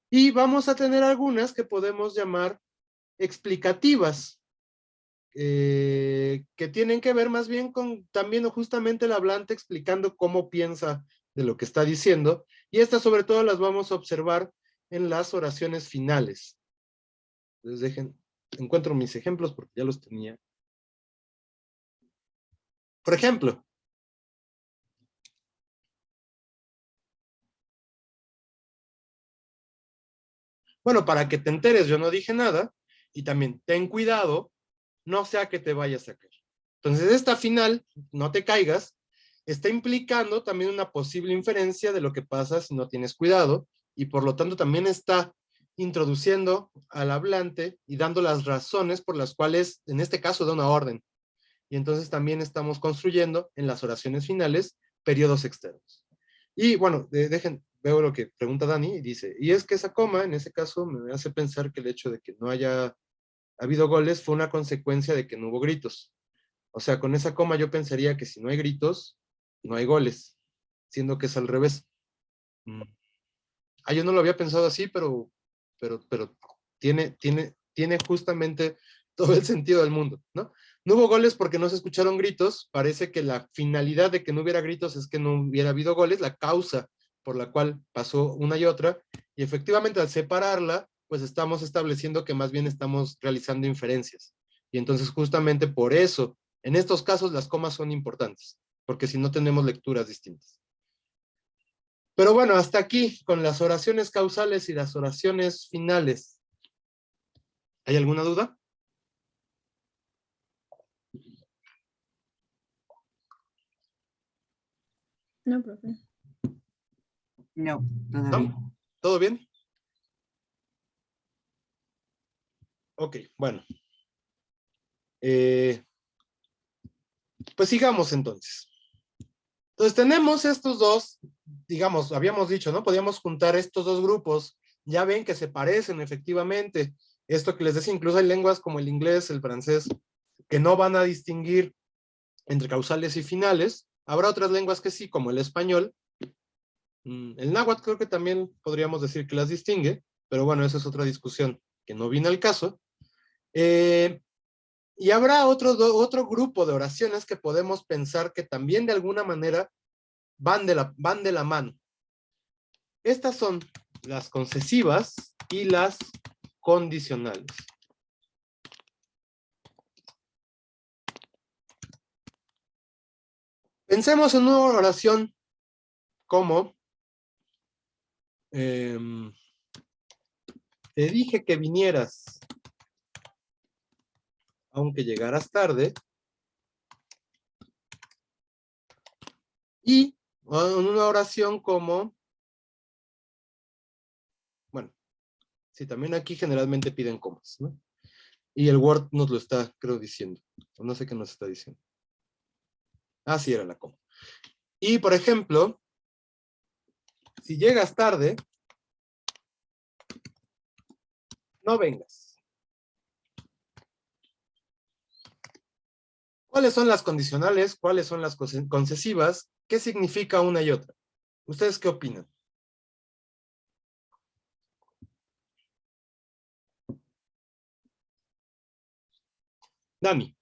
y vamos a tener algunas que podemos llamar explicativas, que tienen que ver más bien con también justamente el hablante explicando cómo piensa de lo que está diciendo, y estas sobre todo las vamos a observar en las oraciones finales. Entonces encuentro mis ejemplos porque ya los tenía. Por ejemplo, bueno, para que te enteres, yo no dije nada, y también ten cuidado, no sea que te vayas a caer. Entonces, esta final, no te caigas, está implicando también una posible inferencia de lo que pasa si no tienes cuidado, y por lo tanto también está introduciendo al hablante y dando las razones por las cuales, en este caso, da una orden. Y entonces también estamos construyendo en las oraciones finales periodos externos. Y bueno, veo lo que pregunta Dani y dice, y es que esa coma, en ese caso, me hace pensar que el hecho de que no haya habido goles fue una consecuencia de que no hubo gritos. O sea, con esa coma yo pensaría que si no hay gritos, no hay goles, siendo que es al revés. Mm. Yo no lo había pensado así, pero tiene justamente todo el sentido del mundo, ¿no? No hubo goles porque no se escucharon gritos. Parece que la finalidad de que no hubiera gritos es que no hubiera habido goles, la causa por la cual pasó una y otra. Y efectivamente, al separarla, pues estamos estableciendo que más bien estamos realizando inferencias. Y entonces, justamente por eso, en estos casos, las comas son importantes, porque si no tenemos lecturas distintas. Pero bueno, hasta aquí con las oraciones causales y las oraciones finales. ¿Hay alguna duda? No, profe. No, todavía. ¿No? ¿Todo bien? Ok, bueno. Pues sigamos entonces. Entonces tenemos estos dos, digamos, habíamos dicho, ¿no? Podíamos juntar estos dos grupos. Ya ven que se parecen efectivamente. Esto que les decía, incluso hay lenguas como el inglés, el francés, que no van a distinguir entre causales y finales. Habrá otras lenguas que sí, como el español. El náhuatl creo que también podríamos decir que las distingue, pero bueno, esa es otra discusión que no viene al caso. Y habrá otro grupo de oraciones que podemos pensar que también de alguna manera van de la mano. Estas son las concesivas y las condicionales. Pensemos en una oración como te dije que vinieras, aunque llegaras tarde. Y en una oración como, bueno, sí, también aquí generalmente piden comas, ¿no? Y el Word nos lo está, creo, diciendo. O no sé qué nos está diciendo. Ah, sí, era la coma. Y, por ejemplo, si llegas tarde, no vengas. ¿Cuáles son las condicionales? ¿Cuáles son las concesivas? ¿Qué significa una y otra? ¿Ustedes qué opinan? Dani.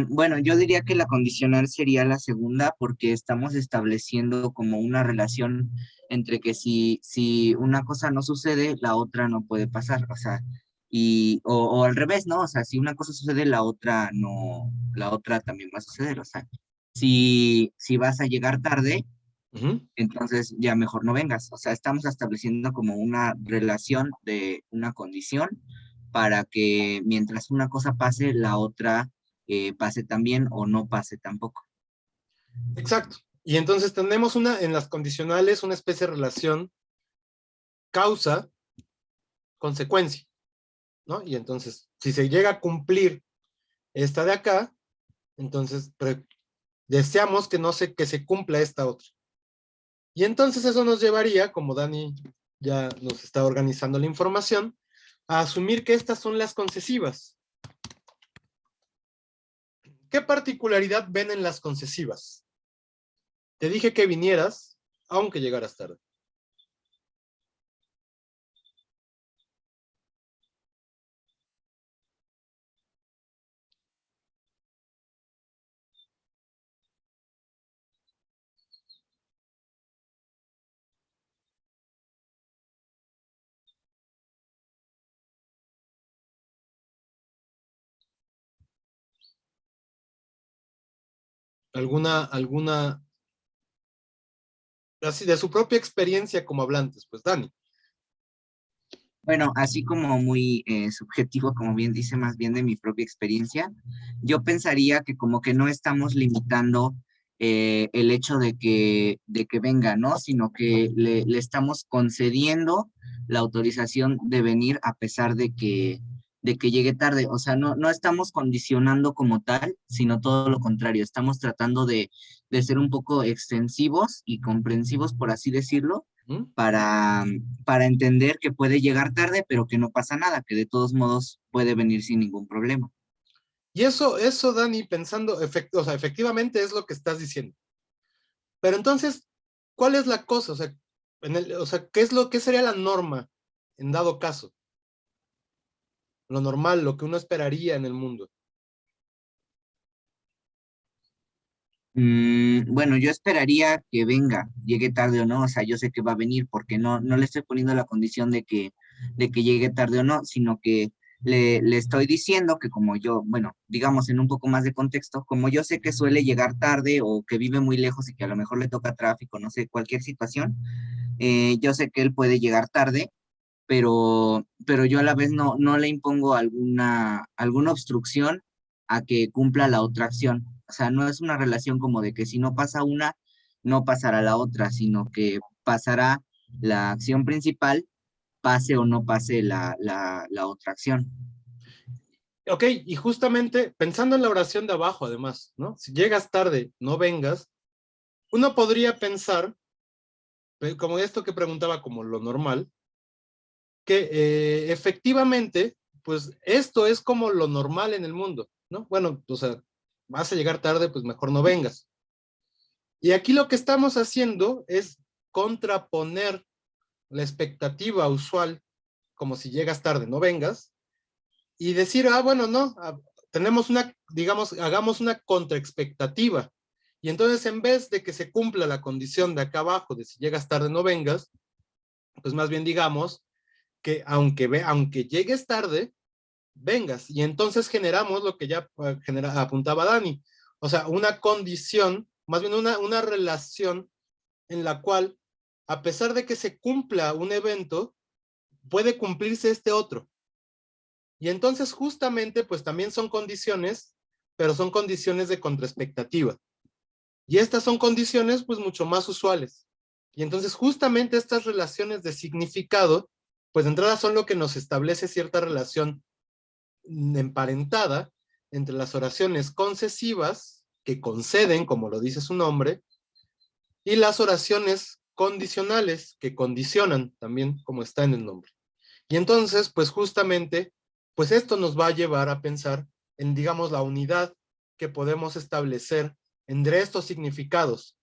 Bueno, yo diría que la condicional sería la segunda porque estamos estableciendo como una relación entre que si una cosa no sucede, la otra no puede pasar, o sea, o al revés, ¿no? O sea, si una cosa sucede, la otra no, la otra también va a suceder, o sea, si vas a llegar tarde, Ujú. entonces ya mejor no vengas, o sea, estamos estableciendo como una relación de una condición para que mientras una cosa pase, la otra pase también o no pase tampoco. Exacto. Y entonces tenemos en las condicionales una especie de relación causa-consecuencia, ¿no? Y entonces, si se llega a cumplir esta de acá, entonces deseamos que no que se cumpla esta otra. Y entonces eso nos llevaría, como Dani ya nos está organizando la información, a asumir que estas son las concesivas. ¿Qué particularidad ven en las concesivas? Te dije que vinieras, aunque llegaras tarde. ¿Alguna, así de su propia experiencia como hablantes? Pues Dani. Bueno, así como muy subjetivo, como bien dice, más bien de mi propia experiencia, yo pensaría que como que no estamos limitando el hecho de que venga, ¿no? Sino que le estamos concediendo la autorización de venir a pesar de que llegue tarde. O sea, no estamos condicionando como tal, sino todo lo contrario. Estamos tratando de ser un poco extensivos y comprensivos, por así decirlo, ¿Mm? para, para entender que puede llegar tarde, pero que no pasa nada, que de todos modos puede venir sin ningún problema. Y eso, Dani, pensando, o sea, efectivamente es lo que estás diciendo. Pero entonces, ¿cuál es la cosa? O sea, ¿qué sería la norma en dado caso? Lo normal, lo que uno esperaría en el mundo. Bueno, yo esperaría que venga, llegue tarde o no, o sea, yo sé que va a venir porque no le estoy poniendo la condición de que llegue tarde o no, sino que le estoy diciendo que como yo, bueno, digamos en un poco más de contexto, como yo sé que suele llegar tarde o que vive muy lejos y que a lo mejor le toca tráfico, no sé, cualquier situación, yo sé que él puede llegar tarde, pero yo a la vez no le impongo alguna obstrucción a que cumpla la otra acción. O sea, no es una relación como de que si no pasa una, no pasará la otra, sino que pasará la acción principal, pase o no pase la otra acción. Ok, y justamente pensando en la oración de abajo, además, ¿no? Si llegas tarde, no vengas, uno podría pensar, como esto que preguntaba como lo normal, que efectivamente, pues esto es como lo normal en el mundo, ¿no? Bueno, o sea, vas a llegar tarde, pues mejor no vengas. Y aquí lo que estamos haciendo es contraponer la expectativa usual, como si llegas tarde, no vengas, y decir, bueno, no, tenemos una, digamos, hagamos una contraexpectativa. Y entonces, en vez de que se cumpla la condición de acá abajo, de si llegas tarde, no vengas, pues más bien digamos que aunque llegues tarde, vengas. Y entonces generamos lo que ya apuntaba Dani. O sea, una condición, más bien una relación en la cual, a pesar de que se cumpla un evento, puede cumplirse este otro. Y entonces justamente, pues también son condiciones, pero son condiciones de contraexpectativa. Y estas son condiciones, pues mucho más usuales. Y entonces justamente estas relaciones de significado, pues de entrada son lo que nos establece cierta relación emparentada entre las oraciones concesivas, que conceden, como lo dice su nombre, y las oraciones condicionales, que condicionan también, como está en el nombre. Y entonces, pues justamente, pues esto nos va a llevar a pensar en, digamos, la unidad que podemos establecer entre estos significados.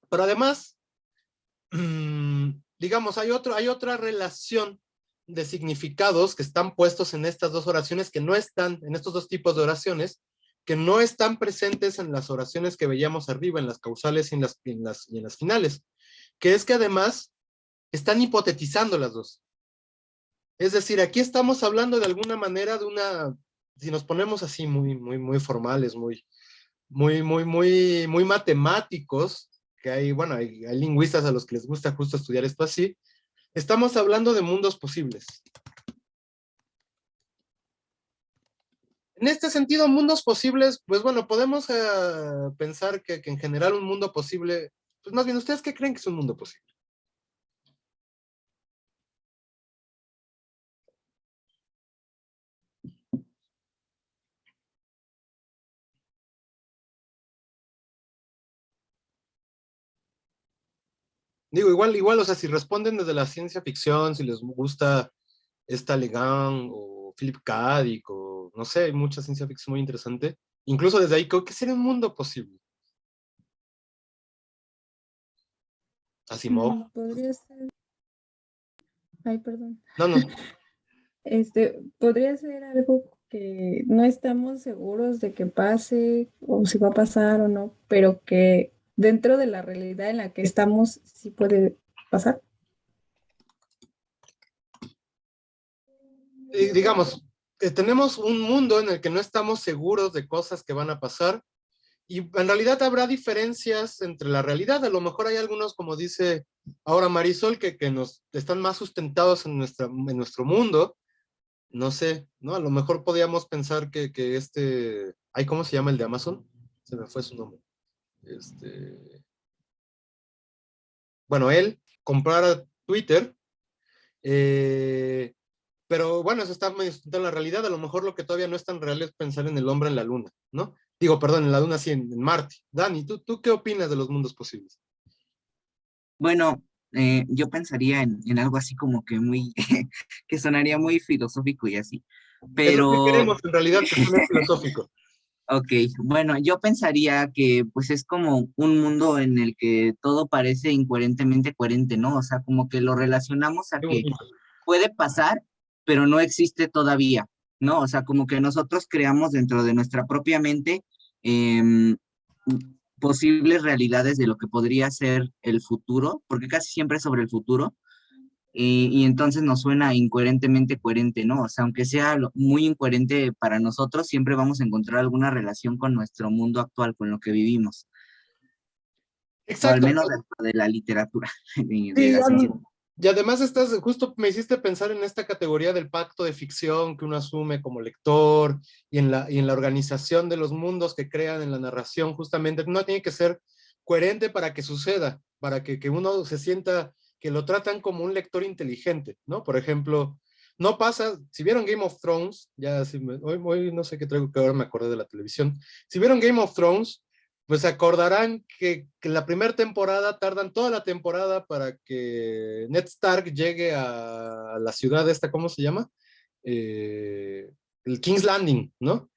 Pero además, digamos, hay otra relación de significados que están puestos en estas dos oraciones, que no están, en estos dos tipos de oraciones, que no están presentes en las oraciones que veíamos arriba, en las causales y en las finales, que es que además están hipotetizando las dos. Es decir, aquí estamos hablando de alguna manera de una, si nos ponemos así muy formales, muy matemáticos, que hay, bueno, hay lingüistas a los que les gusta justo estudiar esto así, estamos hablando de mundos posibles. En este sentido, mundos posibles, pues bueno, podemos pensar que en general un mundo posible, pues más bien, ¿ustedes qué creen que es un mundo posible? Digo, igual, o sea, si responden desde la ciencia ficción, si les gusta esta Le Guin o Philip K. Dick, o no sé, hay mucha ciencia ficción muy interesante. Incluso desde ahí, ¿qué sería un mundo posible? Asimov. Podría ser, ay, perdón. No, no. Podría ser algo que no estamos seguros de que pase o si va a pasar o no, pero que dentro de la realidad en la que estamos sí puede pasar. Digamos, tenemos un mundo en el que no estamos seguros de cosas que van a pasar, y en realidad habrá diferencias entre la realidad. A lo mejor hay algunos, como dice ahora Marisol, que nos están más sustentados en nuestro mundo. No sé, ¿no? A lo mejor podríamos pensar que ay, ¿cómo se llama el de Amazon? Se me fue su nombre. Bueno, él comprara Twitter, eh, pero bueno, eso está medio en la realidad. A lo mejor lo que todavía no es tan real es pensar en el hombre en la luna, ¿no? Digo, perdón, en la luna, sí, en Marte. Dani, ¿tú qué opinas de los mundos posibles? Bueno, yo pensaría en algo así como que muy, que sonaría muy filosófico y así, Es lo que pero, queremos en realidad, que suene filosófico. ok, bueno, yo pensaría que pues es como un mundo en el que todo parece incoherentemente coherente, ¿no? O sea, como que lo relacionamos a Qué que bonito. puede pasar, pero no existe todavía, ¿no? O sea, como que nosotros creamos dentro de nuestra propia mente em, posibles realidades de lo que podría ser el futuro, porque casi siempre es sobre el futuro, y entonces nos suena incoherentemente coherente, ¿no? O sea, aunque sea muy incoherente para nosotros, siempre vamos a encontrar alguna relación con nuestro mundo actual, con lo que vivimos, o al Exacto. menos dentro de la literatura, de Sí, la ciencia. y además justo me hiciste pensar en esta categoría del pacto de ficción que uno asume como lector, y en la organización de los mundos que crean en la narración. Justamente no tiene que ser coherente para que suceda, para que uno se sienta que lo tratan como un lector inteligente, ¿no? Por ejemplo, no pasa, si vieron Game of Thrones, ya hoy no sé qué traigo, que ahora me acordé de la televisión, si vieron Game of Thrones, pues se acordarán que la primera temporada tardan toda la temporada para que Ned Stark llegue a la ciudad esta, ¿cómo se llama? El King's Landing, ¿no?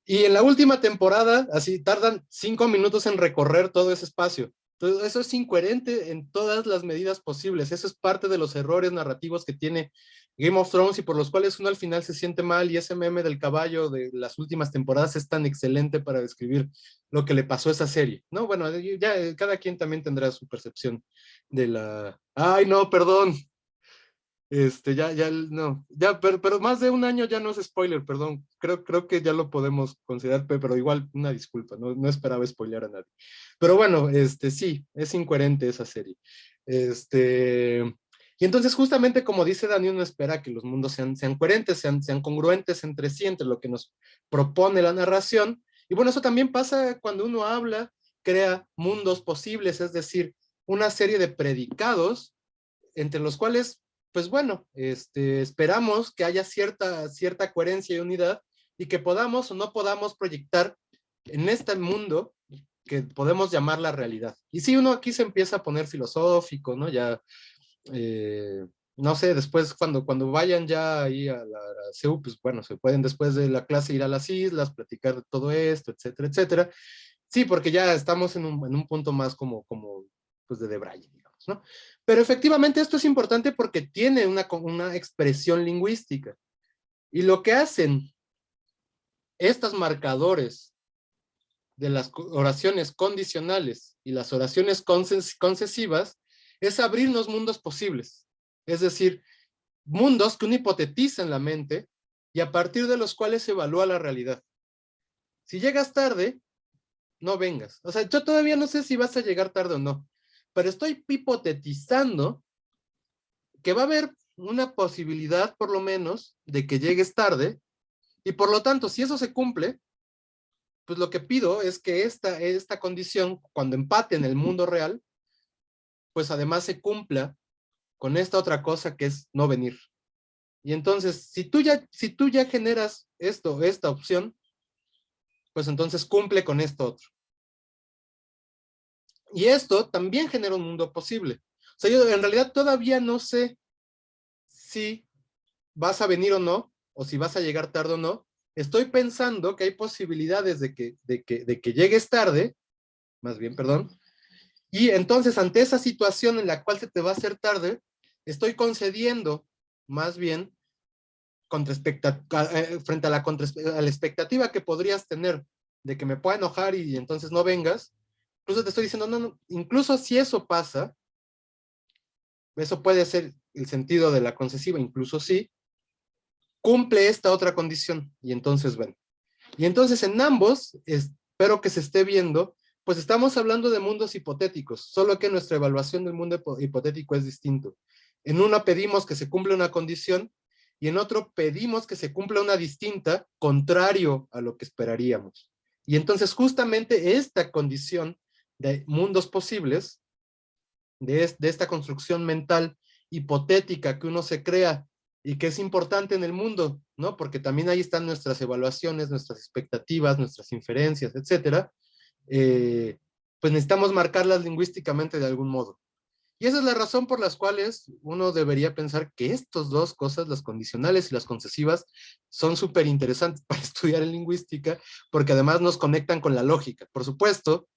Y en la última temporada, así tardan 5 minutos en recorrer todo ese espacio. Entonces, eso es incoherente en todas las medidas posibles. Eso es parte de los errores narrativos que tiene Game of Thrones y por los cuales uno al final se siente mal. Y ese meme del caballo de las últimas temporadas es tan excelente para describir lo que le pasó a esa serie. No, bueno, ya cada quien también tendrá su percepción de la... Ay, no, perdón. No, ya, pero más de un año ya no es spoiler, perdón, creo que ya lo podemos considerar, pero igual una disculpa, no esperaba spoilear a nadie. Pero bueno, sí, es incoherente esa serie. Y entonces justamente como dice Dani, uno espera que los mundos sean coherentes, sean congruentes entre sí, entre lo que nos propone la narración, y bueno, eso también pasa cuando uno habla, crea mundos posibles, es decir, una serie de predicados entre los cuales pues bueno, esperamos que haya cierta coherencia y unidad y que podamos o no podamos proyectar en este mundo que podemos llamar la realidad. Y si uno aquí se empieza a poner filosófico, ¿no? Ya, no sé, después cuando vayan ya ahí a la CEU, pues bueno, se pueden después de la clase ir a las islas, platicar de todo esto, etcétera, etcétera. Sí, porque ya estamos en un punto más como pues de Braille, digamos, ¿no? Pero efectivamente esto es importante porque tiene una expresión lingüística. Y lo que hacen estos marcadores de las oraciones condicionales y las oraciones concesivas es abrirnos mundos posibles. Es decir, mundos que uno hipotetiza en la mente y a partir de los cuales se evalúa la realidad. Si llegas tarde, no vengas. O sea, yo todavía no sé si vas a llegar tarde o no, pero estoy hipotetizando que va a haber una posibilidad, por lo menos, de que llegues tarde, y por lo tanto, si eso se cumple, pues lo que pido es que esta condición, cuando empate en el mundo real, pues además se cumpla con esta otra cosa que es no venir. Y entonces, si tú ya generas esta opción, pues entonces cumple con esto otro. Y esto también genera un mundo posible. O sea, yo en realidad todavía no sé si vas a venir o no, o si vas a llegar tarde o no. Estoy pensando que hay posibilidades de que llegues tarde, más bien, perdón, y entonces ante esa situación en la cual se te va a hacer tarde, estoy concediendo, más bien, frente a la expectativa que podrías tener de que me pueda enojar y entonces no vengas, incluso te estoy diciendo, no, incluso si eso pasa, eso puede ser el sentido de la concesiva, incluso sí, cumple esta otra condición, y entonces ven. Y entonces en ambos, espero que se esté viendo, pues estamos hablando de mundos hipotéticos, solo que nuestra evaluación del mundo hipotético es distinto. En uno pedimos que se cumpla una condición, y en otro pedimos que se cumpla una distinta, contrario a lo que esperaríamos. Y entonces justamente esta condición de mundos posibles, de esta construcción mental hipotética que uno se crea y que es importante en el mundo, ¿no? Porque también ahí están nuestras evaluaciones, nuestras expectativas, nuestras inferencias, etcétera. Pues necesitamos marcarlas lingüísticamente de algún modo. Y esa es la razón por las cuales uno debería pensar que estas dos cosas, las condicionales y las concesivas, son súper interesantes para estudiar en lingüística, porque además nos conectan con la lógica. Por supuesto,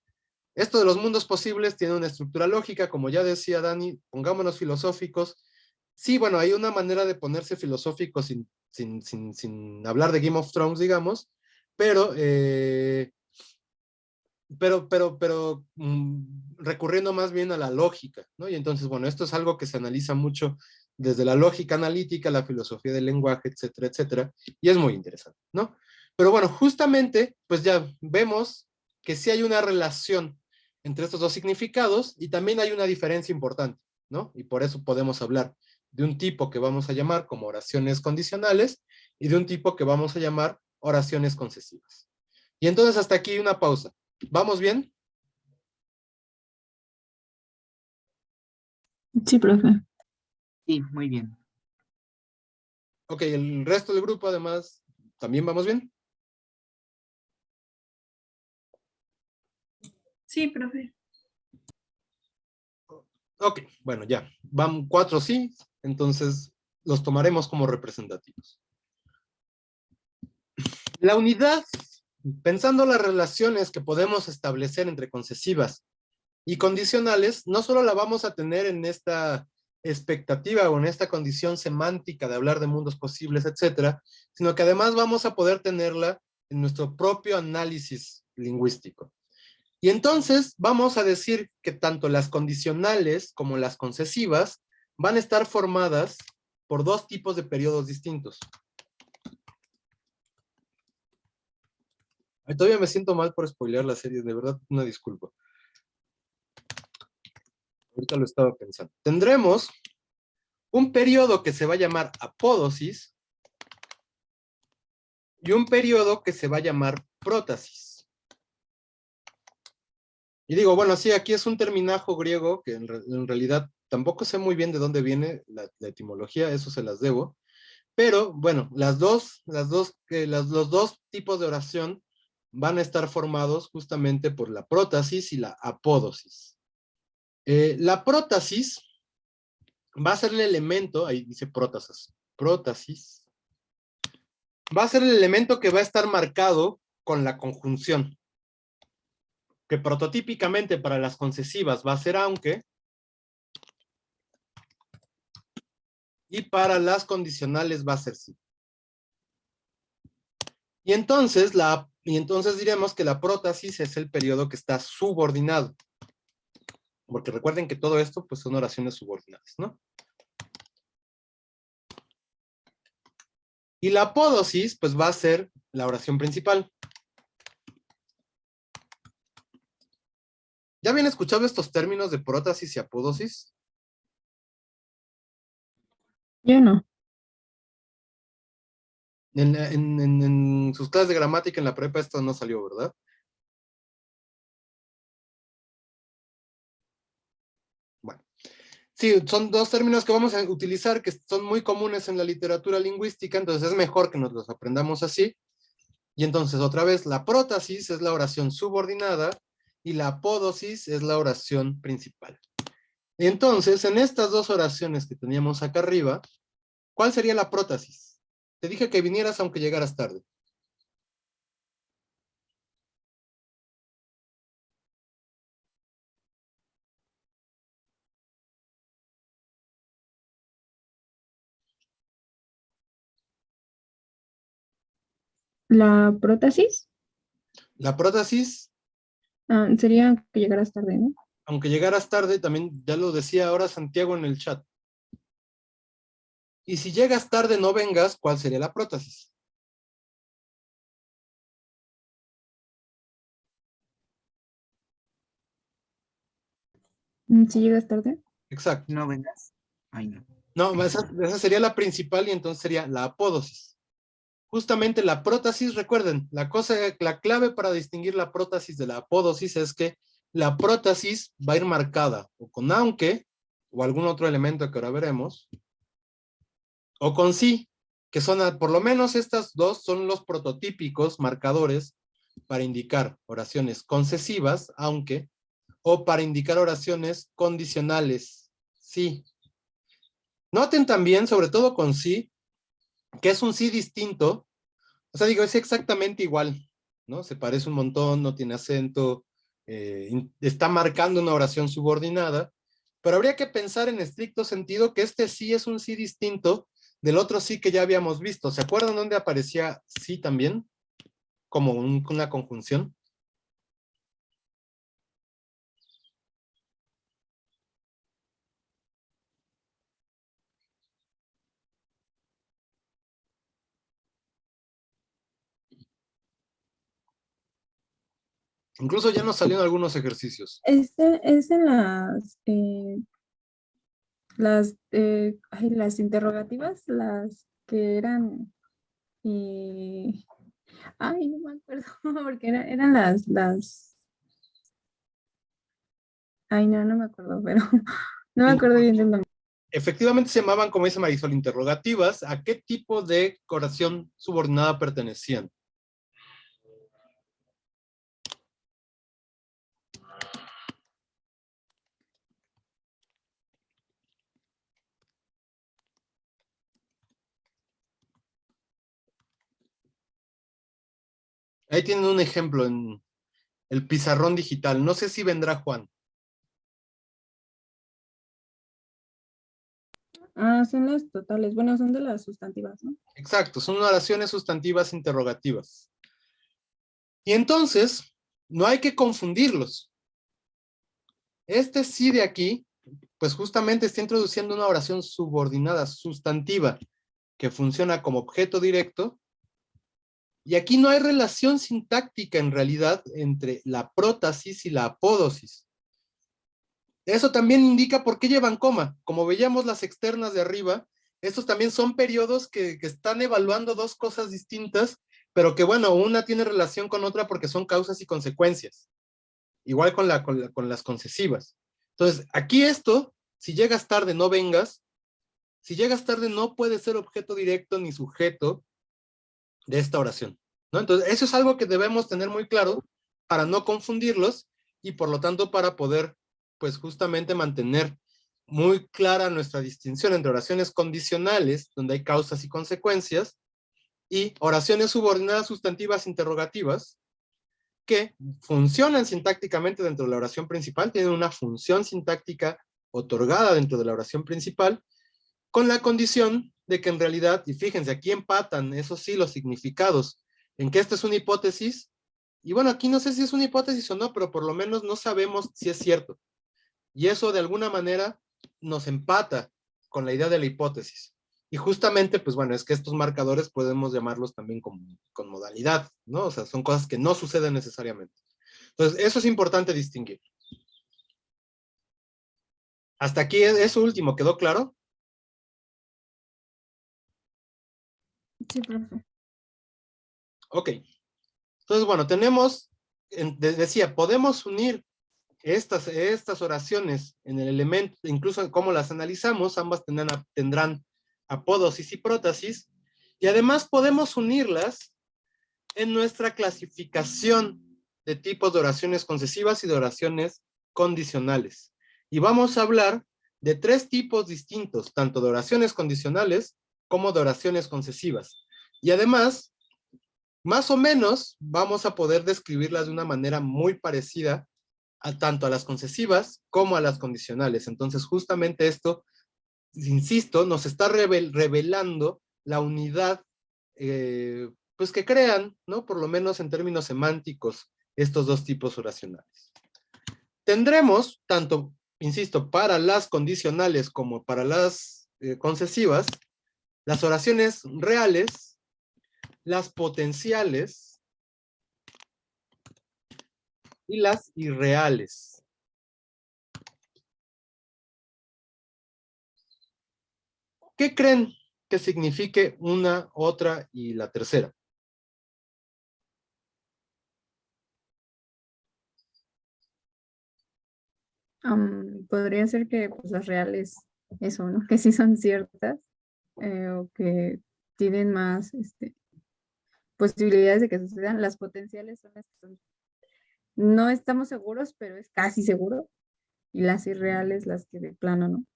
esto de los mundos posibles tiene una estructura lógica, como ya decía Dani, pongámonos filosóficos. Sí, bueno, hay una manera de ponerse filosófico sin hablar de Game of Thrones, digamos, pero, recurriendo más bien a la lógica, ¿no? Y entonces, bueno, esto es algo que se analiza mucho desde la lógica analítica, la filosofía del lenguaje, etcétera, etcétera, y es muy interesante, ¿no? Pero bueno, justamente, pues ya vemos que sí hay una relación entre estos dos significados y también hay una diferencia importante, ¿no? Y por eso podemos hablar de un tipo que vamos a llamar como oraciones condicionales y de un tipo que vamos a llamar oraciones concesivas. Y entonces hasta aquí una pausa. ¿Vamos bien? Sí, profe. Sí, muy bien. Ok, el resto del grupo además, ¿también vamos bien? Sí, profe. Ok, bueno, ya. Van 4 sí, entonces los tomaremos como representativos. La unidad, pensando las relaciones que podemos establecer entre concesivas y condicionales, no solo la vamos a tener en esta expectativa o en esta condición semántica de hablar de mundos posibles, etcétera, sino que además vamos a poder tenerla en nuestro propio análisis lingüístico. Y entonces vamos a decir que tanto las condicionales como las concesivas van a estar formadas por 2 tipos de periodos distintos. Ay, todavía me siento mal por spoilear la serie, de verdad, una disculpa. Ahorita lo estaba pensando. Tendremos un periodo que se va a llamar apódosis y un periodo que se va a llamar prótasis. Y digo, bueno, sí, aquí es un terminajo griego que en realidad tampoco sé muy bien de dónde viene la etimología, eso se las debo. Pero bueno, los dos tipos de oración van a estar formados justamente por la prótasis y la apódosis. La prótasis va a ser el elemento, ahí dice prótasis, va a ser el elemento que va a estar marcado con la conjunción, que prototípicamente para las concesivas va a ser aunque, y para las condicionales va a ser sí. Y entonces diremos que la prótasis es el periodo que está subordinado. Porque recuerden que todo esto pues son oraciones subordinadas, ¿no? Y la apódosis pues va a ser la oración principal. ¿Ya habían escuchado estos términos de prótasis y apódosis? Yo no. En sus clases de gramática en la prepa esto no salió, ¿verdad? Bueno. Sí, son 2 términos que vamos a utilizar que son muy comunes en la literatura lingüística, entonces es mejor que nos los aprendamos así. Y entonces otra vez, la prótasis es la oración subordinada y la apódosis es la oración principal. Y entonces, en estas 2 oraciones que teníamos acá arriba, ¿cuál sería la prótasis? Te dije que vinieras aunque llegaras tarde. La prótesis La prótasis, sería que llegaras tarde, ¿no? aunque llegaras tarde, también ya lo decía ahora Santiago en el chat. Y si llegas tarde, no vengas, ¿cuál sería la prótasis? Si llegas tarde. Exacto. ¿No vengas? Ay, no. No, esa sería la principal y entonces sería la apódosis. Justamente la prótasis, recuerden, la clave para distinguir la prótasis de la apódosis es que la prótasis va a ir marcada o con aunque, o algún otro elemento que ahora veremos, o con sí, que son, por lo menos estas 2 son los prototípicos marcadores para indicar oraciones concesivas, aunque, o para indicar oraciones condicionales, sí. Noten también, sobre todo con sí, que es un sí distinto. O sea, digo, es exactamente igual, ¿no? Se parece un montón, no tiene acento, está marcando una oración subordinada, pero habría que pensar en estricto sentido que este sí es un sí distinto del otro sí que ya habíamos visto. ¿Se acuerdan dónde aparecía sí también? Como una conjunción. Incluso ya nos salieron algunos ejercicios. Es en las interrogativas, las que eran, ay, no me acuerdo, porque eran ay, no me acuerdo, pero No me acuerdo bien del nombre. Efectivamente se llamaban, como dice Marisol, interrogativas. ¿A qué tipo de oración subordinada pertenecían? Ahí tienen un ejemplo en el pizarrón digital. No sé si vendrá Juan. Ah, son las totales. Bueno, son de las sustantivas, ¿no? Exacto, son oraciones sustantivas interrogativas. Y entonces, no hay que confundirlos. Este sí de aquí, pues justamente está introduciendo una oración subordinada, sustantiva, que funciona como objeto directo. Y aquí no hay relación sintáctica en realidad entre la prótasis y la apódosis. Eso también indica por qué llevan coma. Como veíamos las externas de arriba, estos también son periodos que están evaluando dos cosas distintas, pero que bueno, una tiene relación con otra porque son causas y consecuencias. Igual con las concesivas. Entonces, aquí esto, si llegas tarde, no vengas. Si llegas tarde, no puede ser objeto directo ni sujeto de esta oración, ¿no? Entonces, eso es algo que debemos tener muy claro para no confundirlos y por lo tanto para poder, pues justamente mantener muy clara nuestra distinción entre oraciones condicionales, donde hay causas y consecuencias, y oraciones subordinadas sustantivas interrogativas, que funcionan sintácticamente dentro de la oración principal, tienen una función sintáctica otorgada dentro de la oración principal, con la condición de que en realidad, y fíjense, aquí empatan, eso sí, los significados, en que esta es una hipótesis, y bueno, aquí no sé si es una hipótesis o no, pero por lo menos no sabemos si es cierto. Y eso de alguna manera nos empata con la idea de la hipótesis. Y justamente, pues bueno, es que estos marcadores podemos llamarlos también con modalidad, ¿no? O sea, son cosas que no suceden necesariamente. Entonces, eso es importante distinguir. Hasta aquí, eso último, ¿quedó claro? Sí, profe. Ok. Entonces, bueno, tenemos, decía, podemos unir estas oraciones en el elemento, incluso en cómo las analizamos, ambas tendrán apódosis y prótasis, y además podemos unirlas en nuestra clasificación de tipos de oraciones concesivas y de oraciones condicionales. Y vamos a hablar de tres tipos distintos, tanto de oraciones condicionales como de oraciones concesivas. Y además, más o menos, vamos a poder describirlas de una manera muy parecida tanto a las concesivas como a las condicionales. Entonces, justamente esto, insisto, nos está revelando la unidad pues que crean, ¿no? Por lo menos en términos semánticos, estos dos tipos oracionales. Tendremos, tanto, insisto, para las condicionales como para las concesivas, las oraciones reales, las potenciales y las irreales. ¿Qué creen que signifique una, otra y la tercera? Podría ser que pues, las reales, eso, ¿no? Que sí son ciertas o que tienen más posibilidades de que sucedan. Las potenciales son las que son, no estamos seguros, pero es casi seguro. Y las irreales, las que de plano, ¿no?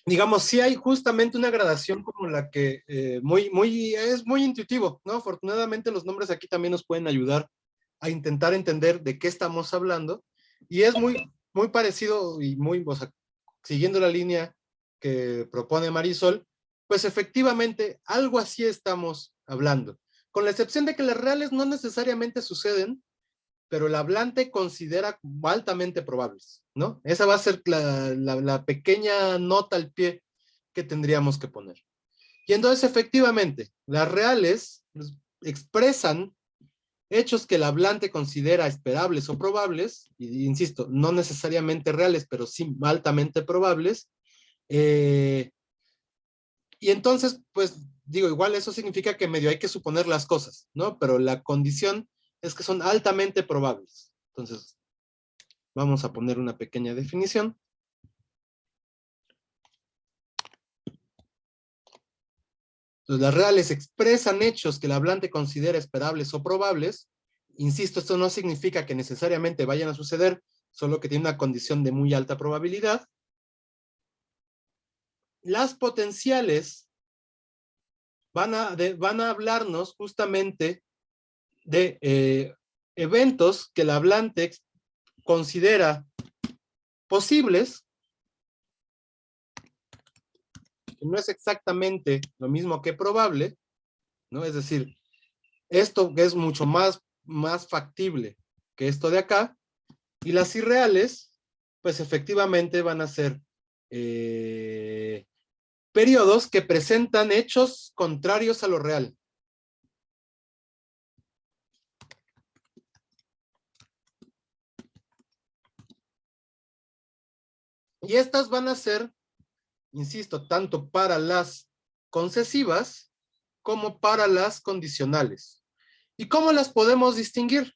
Digamos, sí hay justamente una gradación como la que es muy intuitivo, ¿no? Afortunadamente los nombres aquí también nos pueden ayudar a intentar entender de qué estamos hablando, y es muy parecido y muy, o sea, siguiendo la línea que propone Marisol, pues efectivamente algo así estamos hablando, con la excepción de que las reales no necesariamente suceden, pero el hablante considera altamente probables, ¿no? Esa va a ser la pequeña nota al pie que tendríamos que poner. Y entonces, efectivamente, las reales expresan hechos que el hablante considera esperables o probables, y insisto, no necesariamente reales, pero sí altamente probables, y entonces, pues, digo, igual eso significa que medio hay que suponer las cosas, ¿no? Pero la condición es que son altamente probables. Entonces, vamos a poner una pequeña definición. Entonces, las reales expresan hechos que el hablante considera esperables o probables. Insisto, esto no significa que necesariamente vayan a suceder, solo que tiene una condición de muy alta probabilidad. Las potenciales van a hablarnos justamente de eventos que el hablante considera posibles, que no es exactamente lo mismo que probable, ¿no? Es decir, esto es mucho más factible que esto de acá, y las irreales, pues efectivamente van a ser periodos que presentan hechos contrarios a lo real. Y estas van a ser, insisto, tanto para las concesivas como para las condicionales. ¿Y cómo las podemos distinguir?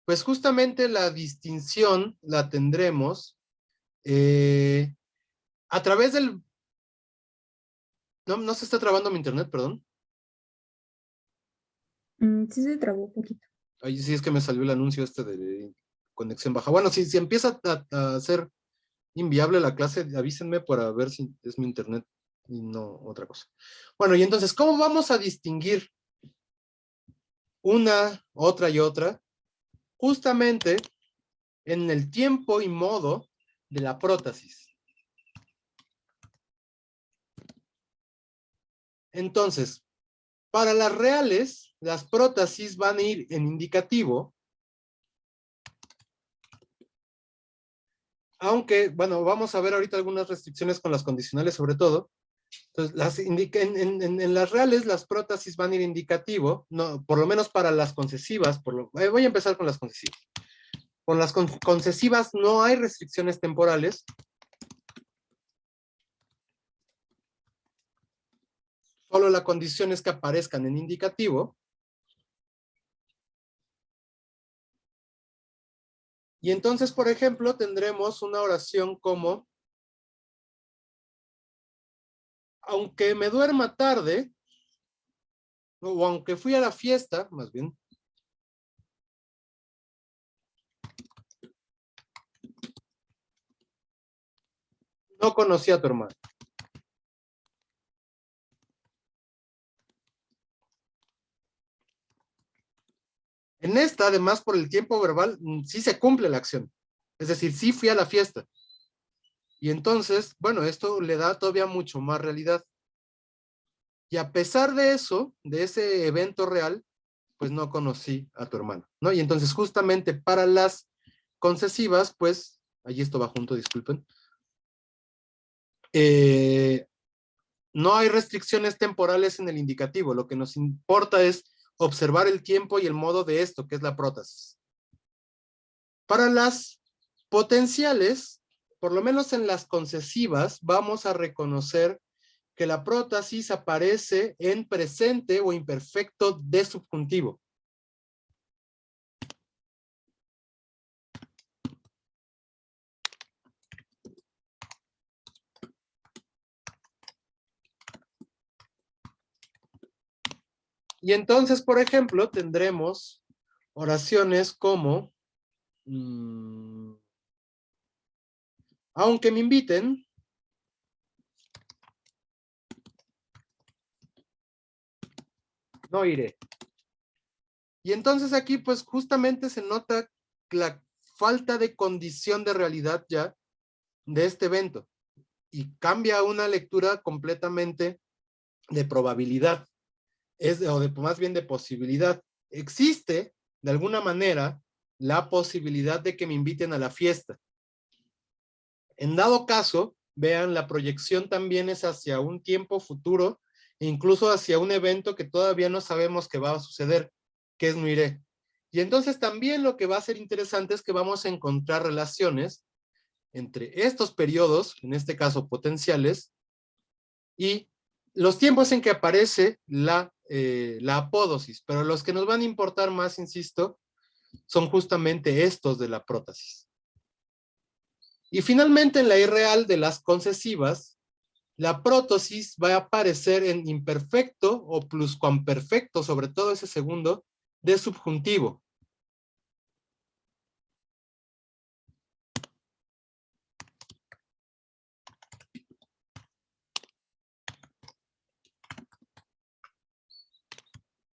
Pues justamente la distinción la tendremos a través del... No se está trabando mi internet, perdón. Sí se trabó un poquito. Ahí sí es que me salió el anuncio este de conexión baja. Bueno, si empieza a ser inviable la clase, avísenme para ver si es mi internet y no otra cosa. Bueno, y entonces, ¿cómo vamos a distinguir una, otra y otra? Justamente en el tiempo y modo de la prótesis. Entonces, para las reales, las prótesis van a ir en indicativo, aunque, bueno, vamos a ver ahorita algunas restricciones con las condicionales sobre todo. Entonces, en las reales, las prótesis van a ir indicativo, no, por lo menos para las concesivas, voy a empezar con las concesivas. Con las concesivas no hay restricciones temporales. Solo la condición es que aparezcan en indicativo. Y entonces, por ejemplo, tendremos una oración como: aunque me duerma tarde, o aunque fui a la fiesta, más bien, no conocí a tu hermano. En esta, además, por el tiempo verbal, sí se cumple la acción. Es decir, sí fui a la fiesta. Y entonces, bueno, esto le da todavía mucho más realidad. Y a pesar de eso, de ese evento real, pues no conocí a tu hermano, ¿no? Y entonces, justamente para las concesivas, pues, allí esto va junto, disculpen, no hay restricciones temporales en el indicativo. Lo que nos importa es observar el tiempo y el modo de esto, que es la prótesis. Para las potenciales, por lo menos en las concesivas, vamos a reconocer que la prótesis aparece en presente o imperfecto de subjuntivo. Y entonces, por ejemplo, tendremos oraciones como aunque me inviten, no iré. Y entonces aquí, pues justamente se nota la falta de condición de realidad ya de este evento. Y cambia a una lectura completamente de probabilidad. Más bien de posibilidad. Existe, de alguna manera, la posibilidad de que me inviten a la fiesta. En dado caso, vean, la proyección también es hacia un tiempo futuro, e incluso hacia un evento que todavía no sabemos que va a suceder, que es no iré. Y entonces también lo que va a ser interesante es que vamos a encontrar relaciones entre estos periodos, en este caso potenciales, y los tiempos en que aparece la apódosis, pero los que nos van a importar más, insisto, son justamente estos de la prótesis. Y finalmente en la irreal de las concesivas, la prótosis va a aparecer en imperfecto o pluscuamperfecto, sobre todo ese segundo, de subjuntivo.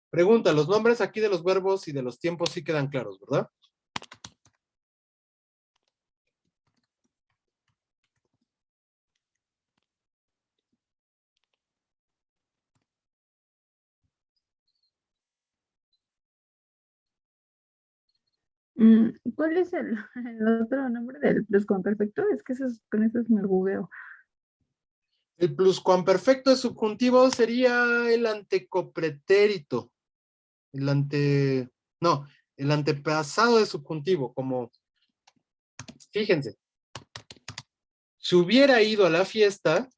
Pregunta, los nombres aquí de los verbos y de los tiempos sí quedan claros, ¿verdad? ¿Cuál es el otro nombre del pluscuamperfecto? Es que con eso me bugueo. El pluscuamperfecto de subjuntivo sería el antecopretérito. No, el antepasado de subjuntivo, como, fíjense, si hubiera ido a la fiesta,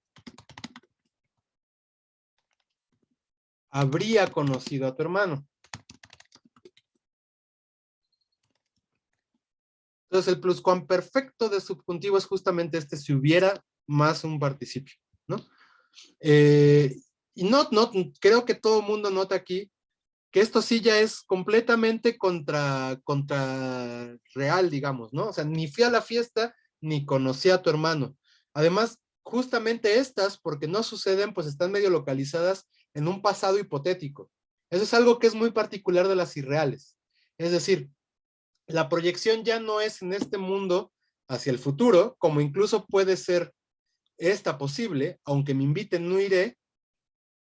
habría conocido a tu hermano. Entonces, el pluscuamperfecto de subjuntivo es justamente este si hubiera más un participio, ¿no? Y creo que todo el mundo nota aquí que esto sí ya es completamente contra real, digamos, ¿no? O sea, ni fui a la fiesta, ni conocí a tu hermano. Además, justamente estas, porque no suceden, pues están medio localizadas en un pasado hipotético. Eso es algo que es muy particular de las irreales. Es decir, la proyección ya no es en este mundo hacia el futuro, como incluso puede ser esta posible, aunque me inviten no iré,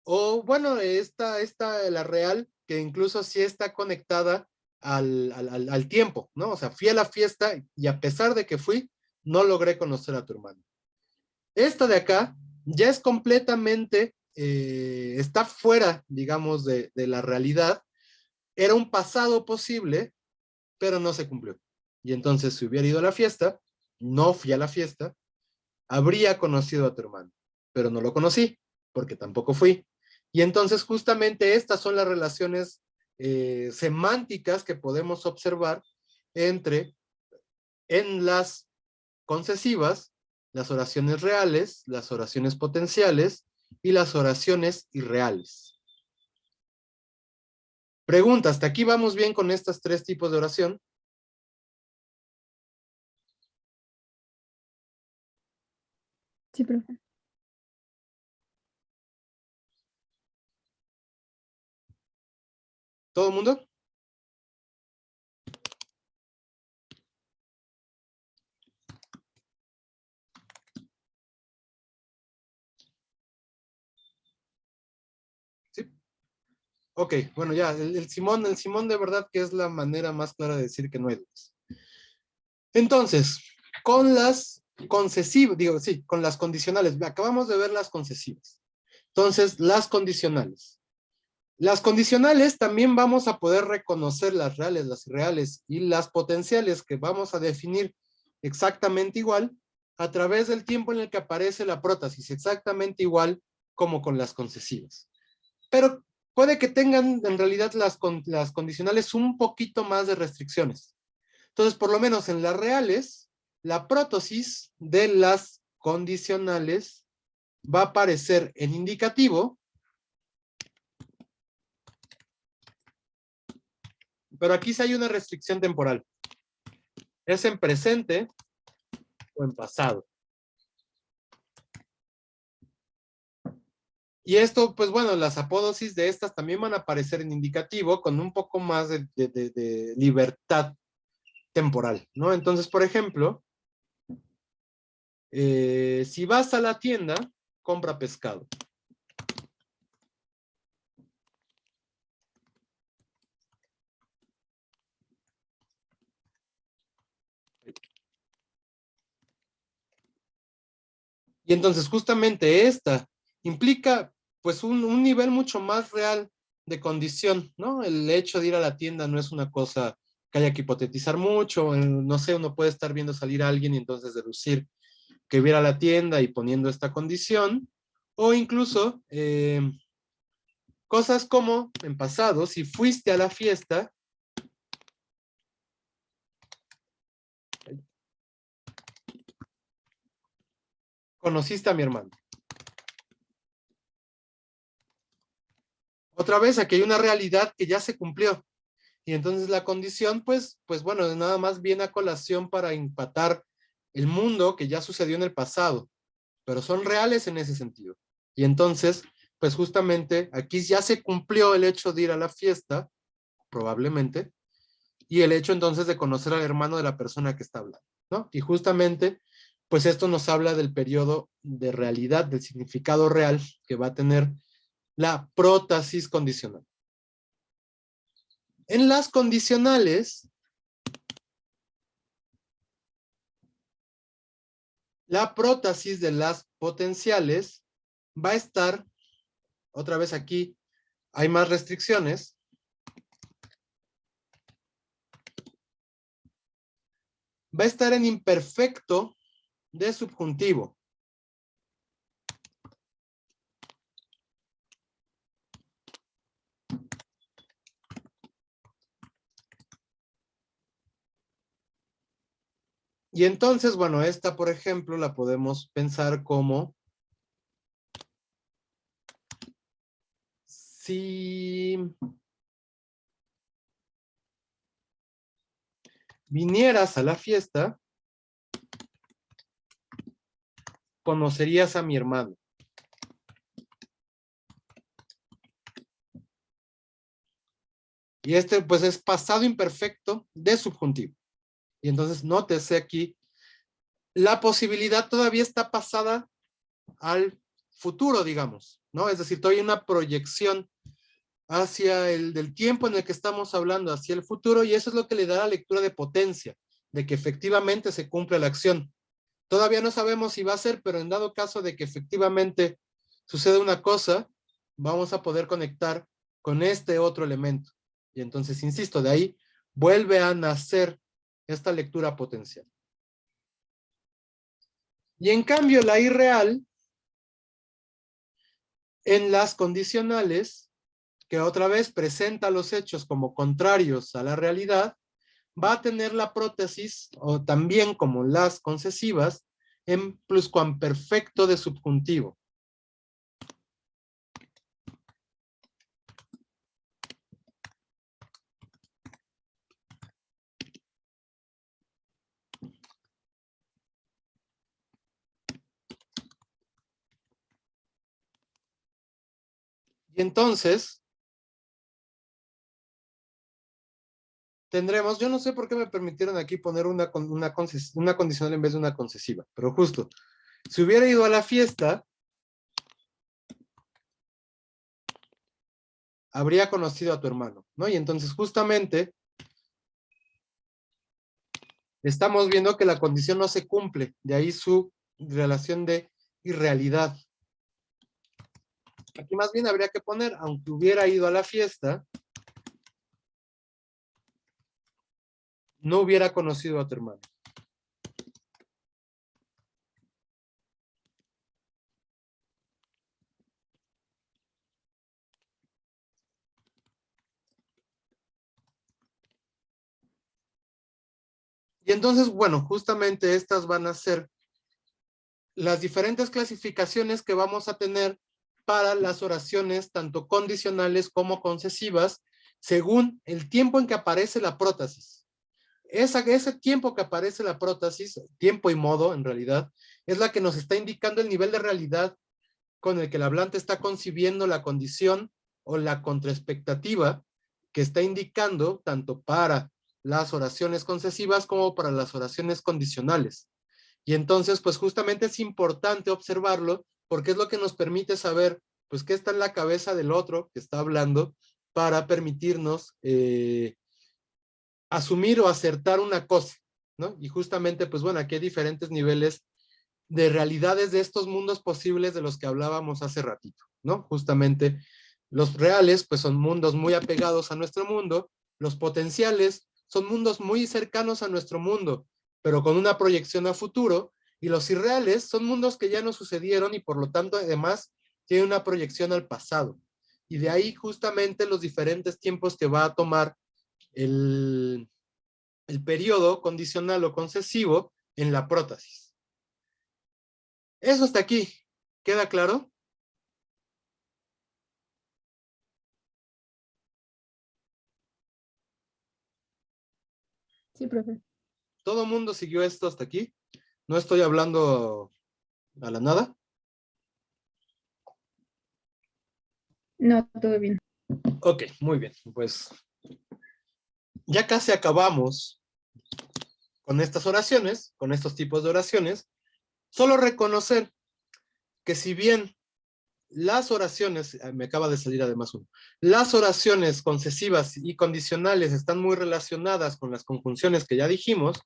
o bueno, la real, que incluso sí está conectada al tiempo, ¿no? O sea, fui a la fiesta y a pesar de que fui, no logré conocer a tu hermano. Esta de acá ya es completamente, está fuera, digamos, de la realidad. Era un pasado posible, pero no se cumplió. Y entonces, si hubiera ido a la fiesta, no fui a la fiesta, habría conocido a tu hermano, pero no lo conocí, porque tampoco fui. Y entonces justamente estas son las relaciones semánticas que podemos observar en las concesivas, las oraciones reales, las oraciones potenciales y las oraciones irreales. Pregunta, ¿hasta aquí vamos bien con estos tres tipos de oración? Sí, profe. ¿Todo el mundo? Sí. Ok, bueno, ya, el Simón de verdad que es la manera más clara de decir que no hay dudas. Entonces, con las concesivas, digo, sí, con las condicionales, acabamos de ver las concesivas. Entonces, las condicionales. Las condicionales también vamos a poder reconocer las reales, las irreales y las potenciales que vamos a definir exactamente igual a través del tiempo en el que aparece la prótesis, exactamente igual como con las concesivas. Pero puede que tengan en realidad las condicionales un poquito más de restricciones. Entonces, por lo menos en las reales, la prótesis de las condicionales va a aparecer en indicativo, pero aquí sí hay una restricción temporal. Es en presente o en pasado. Y esto, pues bueno, las apódosis de estas también van a aparecer en indicativo con un poco más de libertad temporal, ¿no? Entonces, por ejemplo, si vas a la tienda, compra pescado. Y entonces justamente esta implica pues un nivel mucho más real de condición, ¿no? El hecho de ir a la tienda no es una cosa que haya que hipotetizar mucho, no sé, uno puede estar viendo salir a alguien y entonces deducir que viera la tienda y poniendo esta condición, o incluso cosas como en pasado, si fuiste a la fiesta, conociste a mi hermano. otra vez aquí hay una realidad que ya se cumplió. Y entonces la condición, pues bueno, nada más viene a colación para empatar el mundo que ya sucedió en el pasado, pero son reales en ese sentido. Y entonces, pues justamente aquí ya se cumplió el hecho de ir a la fiesta, probablemente, y el hecho entonces de conocer al hermano de la persona que está hablando, ¿no? Y justamente, pues esto nos habla del periodo de realidad, del significado real que va a tener la prótesis condicional. En las condicionales, la prótesis de las potenciales va a estar, otra vez aquí hay más restricciones, va a estar en imperfecto de subjuntivo. Y entonces, bueno, esta, por ejemplo, la podemos pensar como si vinieras a la fiesta, conocerías a mi hermano. Y este, pues, es pasado imperfecto de subjuntivo. Y entonces, nótese aquí, la posibilidad todavía está pasada al futuro, digamos, ¿no? Es decir, todavía hay una proyección hacia del tiempo en el que estamos hablando, hacia el futuro, y eso es lo que le da la lectura de potencia, de que efectivamente se cumple la acción. Todavía no sabemos si va a ser, pero en dado caso de que efectivamente suceda una cosa, vamos a poder conectar con este otro elemento. Y entonces, insisto, de ahí vuelve a nacer esta lectura potencial. Y en cambio, la irreal, en las condicionales, que otra vez presenta los hechos como contrarios a la realidad, va a tener la prótesis, o también como las concesivas, en pluscuamperfecto de subjuntivo. Y entonces, tendremos, yo no sé por qué me permitieron aquí poner una condicional en vez de una concesiva, pero justo, si hubiera ido a la fiesta, habría conocido a tu hermano, ¿no? Y entonces justamente estamos viendo que la condición no se cumple, de ahí su relación de irrealidad. Aquí más bien habría que poner, aunque hubiera ido a la fiesta, no hubiera conocido a tu hermano. Y entonces, bueno, justamente estas van a ser las diferentes clasificaciones que vamos a tener para las oraciones, tanto condicionales como concesivas, según el tiempo en que aparece la prótesis. Ese tiempo que aparece la prótesis, tiempo y modo en realidad, es la que nos está indicando el nivel de realidad con el que el hablante está concibiendo la condición o la contraexpectativa que está indicando tanto para las oraciones concesivas como para las oraciones condicionales. Y entonces, pues justamente es importante observarlo porque es lo que nos permite saber, pues, qué está en la cabeza del otro que está hablando para permitirnos asumir o acertar una cosa, ¿no? Y justamente, pues bueno, aquí hay diferentes niveles de realidades de estos mundos posibles de los que hablábamos hace ratito, ¿no? Justamente los reales, pues son mundos muy apegados a nuestro mundo, los potenciales son mundos muy cercanos a nuestro mundo, pero con una proyección a futuro, y los irreales son mundos que ya no sucedieron y por lo tanto además tienen una proyección al pasado. Y de ahí justamente los diferentes tiempos que va a tomar el, el periodo condicional o concesivo en la prótesis. Eso hasta aquí. ¿Queda claro? Sí, profe. ¿Todo el mundo siguió esto hasta aquí? ¿No estoy hablando a la nada? No, todo bien. Ok, muy bien. Pues ya casi acabamos con estas oraciones, con estos tipos de oraciones. Solo reconocer que si bien las oraciones, me acaba de salir además uno, las oraciones concesivas y condicionales están muy relacionadas con las conjunciones que ya dijimos.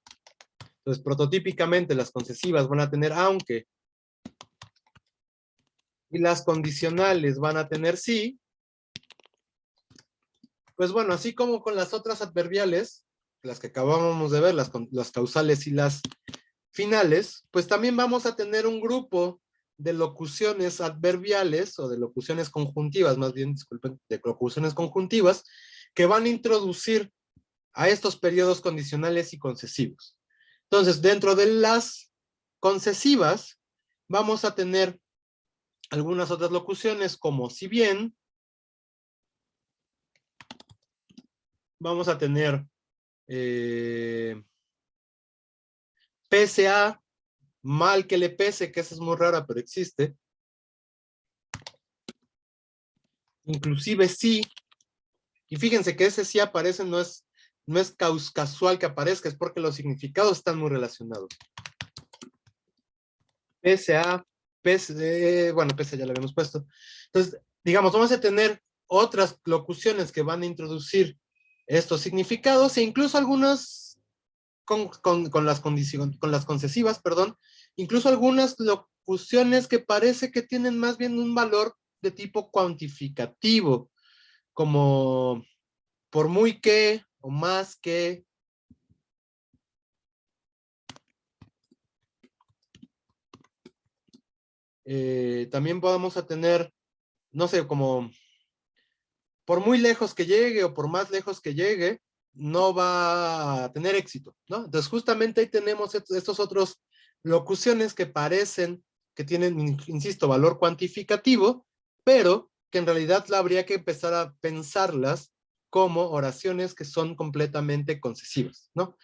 Entonces, prototípicamente las concesivas van a tener aunque y las condicionales van a tener sí. Pues bueno, así como con las otras adverbiales, las que acabábamos de ver, las causales y las finales, pues también vamos a tener un grupo de locuciones adverbiales o de locuciones conjuntivas, más bien, disculpen, de locuciones conjuntivas, que van a introducir a estos periodos condicionales y concesivos. Entonces, dentro de las concesivas, vamos a tener algunas otras locuciones como si bien, vamos a tener pese a, mal que le pese, que esa es muy rara, pero existe, inclusive sí, y fíjense que ese sí aparece, no es casual que aparezca, es porque los significados están muy relacionados. Pese a, bueno, pese ya lo habíamos puesto. Entonces, digamos, vamos a tener otras locuciones que van a introducir estos significados e incluso algunas con las concesivas, perdón, incluso algunas locuciones que parece que tienen más bien un valor de tipo cuantificativo, como por muy que o más que. También podemos a tener, no sé, como por muy lejos que llegue o por más lejos que llegue, no va a tener éxito, ¿no? Entonces justamente ahí tenemos estos otros locuciones que parecen que tienen, insisto, valor cuantificativo, pero que en realidad habría que empezar a pensarlas como oraciones que son completamente concesivas, ¿no?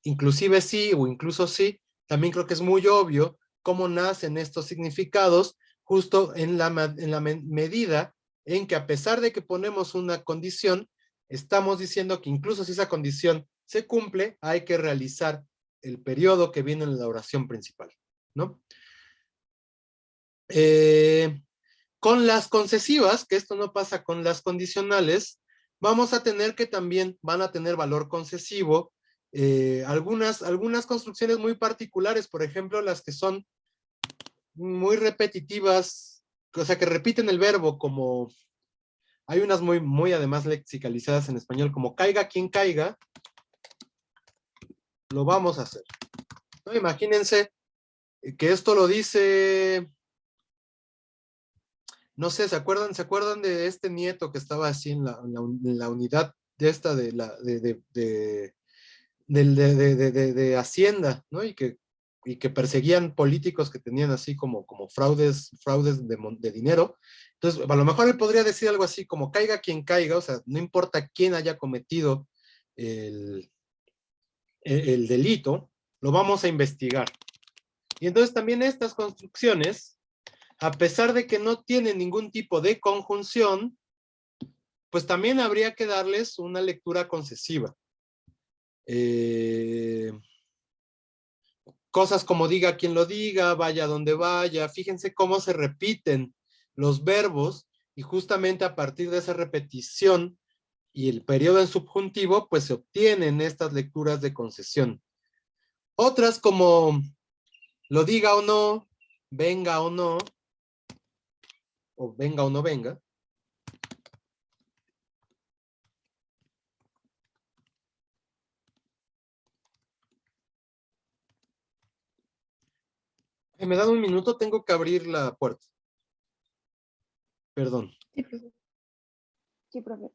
Inclusive sí o incluso sí, también creo que es muy obvio cómo nacen estos significados justo en la medida en que a pesar de que ponemos una condición, estamos diciendo que incluso si esa condición se cumple, hay que realizar el periodo que viene en la oración principal, ¿no? Con las concesivas, que esto no pasa con las condicionales, vamos a tener que también van a tener valor concesivo, algunas construcciones muy particulares, por ejemplo, las que son muy repetitivas, o sea, que repiten el verbo, como hay unas muy además lexicalizadas en español, como caiga quien caiga, lo vamos a hacer, ¿no? Imagínense que esto lo dice, no sé, ¿se acuerdan de este nieto que estaba así en la unidad de esta de Hacienda, ¿no? Y que perseguían políticos que tenían así como fraudes de dinero. Entonces, a lo mejor él podría decir algo así como caiga quien caiga, o sea, no importa quién haya cometido el, el delito, lo vamos a investigar. Y entonces también estas construcciones, a pesar de que no tienen ningún tipo de conjunción, pues también habría que darles una lectura concesiva. Cosas como diga quien lo diga, vaya donde vaya, fíjense cómo se repiten los verbos y justamente a partir de esa repetición y el periodo en subjuntivo, pues se obtienen estas lecturas de concesión. Otras como lo diga o venga o no venga. Me dan un minuto, tengo que abrir la puerta. Perdón. Sí, profe. Sí, profe.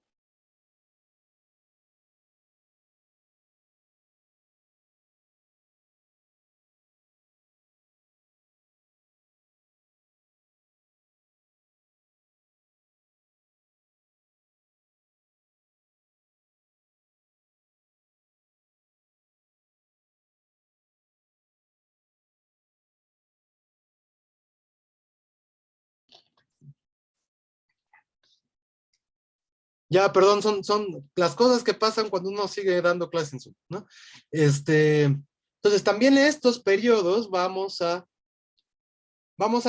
Ya, perdón, son las cosas que pasan cuando uno sigue dando clases en Zoom, ¿no? Entonces, también estos periodos vamos a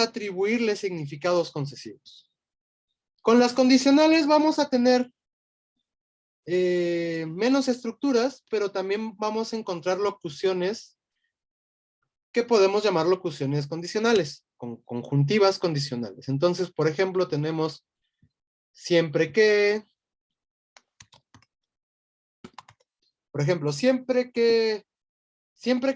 atribuirle significados concesivos. Con las condicionales vamos a tener menos estructuras, pero también vamos a encontrar locuciones que podemos llamar locuciones condicionales, conjuntivas condicionales. Entonces, por ejemplo, tenemos siempre que, por ejemplo, siempre que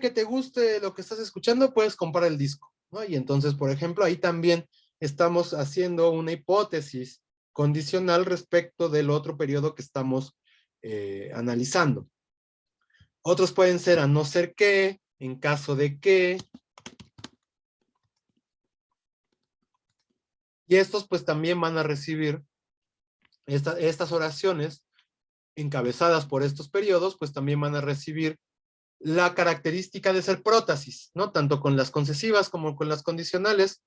te guste lo que estás escuchando, puedes comprar el disco, ¿no? Y entonces, por ejemplo, ahí también estamos haciendo una hipótesis condicional respecto del otro periodo que estamos analizando. Otros pueden ser a no ser que, en caso de que. Y estos pues también van a recibir estas oraciones encabezadas por estos periodos, pues también van a recibir la característica de ser prótesis, ¿no? Tanto con las concesivas como con las condicionales.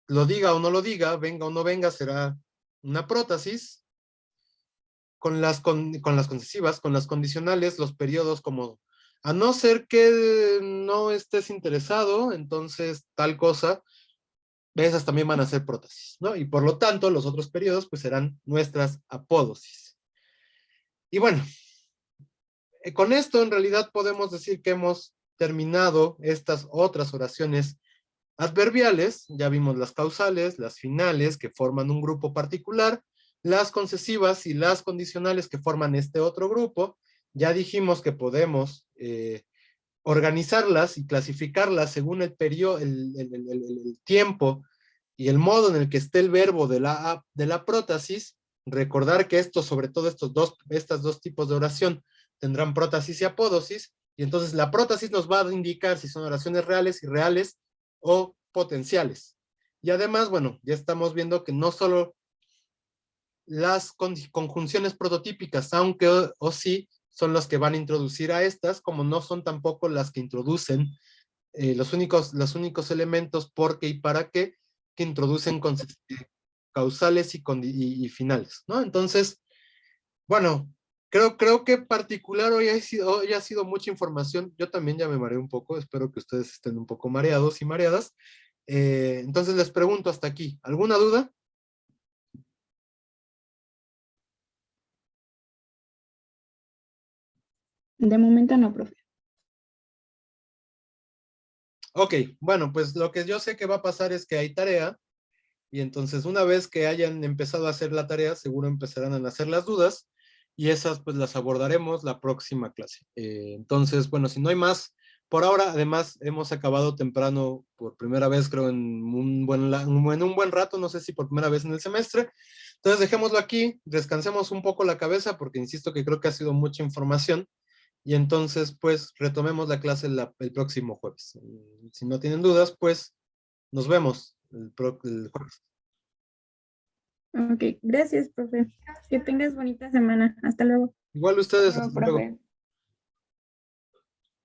Lo diga o no lo diga, venga o no venga, será una prótesis. Con las concesivas, con las condicionales, los periodos como a no ser que no estés interesado, entonces tal cosa, esas también van a ser prótesis, ¿no? Y por lo tanto, los otros periodos pues serán nuestras apódosis. Y bueno, con esto en realidad podemos decir que hemos terminado estas otras oraciones adverbiales. Ya vimos las causales, las finales que forman un grupo particular, las concesivas y las condicionales que forman este otro grupo. Ya dijimos que podemos organizarlas y clasificarlas según el periodo, el tiempo y el modo en el que esté el verbo de la prótesis. Recordar que esto, sobre todo estos dos tipos de oración, tendrán prótesis y apódosis, y entonces la prótesis nos va a indicar si son oraciones reales, irreales o potenciales. Y además, bueno, ya estamos viendo que no solo las conjunciones prototípicas, aunque o sí, son las que van a introducir a estas, como no son tampoco las que introducen los únicos elementos por qué y para qué que introducen causales y finales, ¿no? Entonces, bueno, creo que en particular hoy ha sido mucha información. Yo también ya me mareé un poco, espero que ustedes estén un poco mareados y mareadas. Entonces les pregunto hasta aquí, ¿alguna duda? De momento no, profe. Ok, bueno, pues lo que yo sé que va a pasar es que hay tarea, y entonces una vez que hayan empezado a hacer la tarea, seguro empezarán a nacer las dudas, y esas pues las abordaremos la próxima clase. Entonces, bueno, si no hay más, por ahora, además, hemos acabado temprano por primera vez, creo, en un buen rato, no sé si por primera vez en el semestre. Entonces, dejémoslo aquí, descansemos un poco la cabeza, porque insisto que creo que ha sido mucha información, y entonces, pues, retomemos la clase el próximo jueves. Si no tienen dudas, pues, nos vemos el jueves. Ok, gracias, profe. Que tengas bonita semana. Hasta luego. Igual ustedes, No, hasta luego. profe.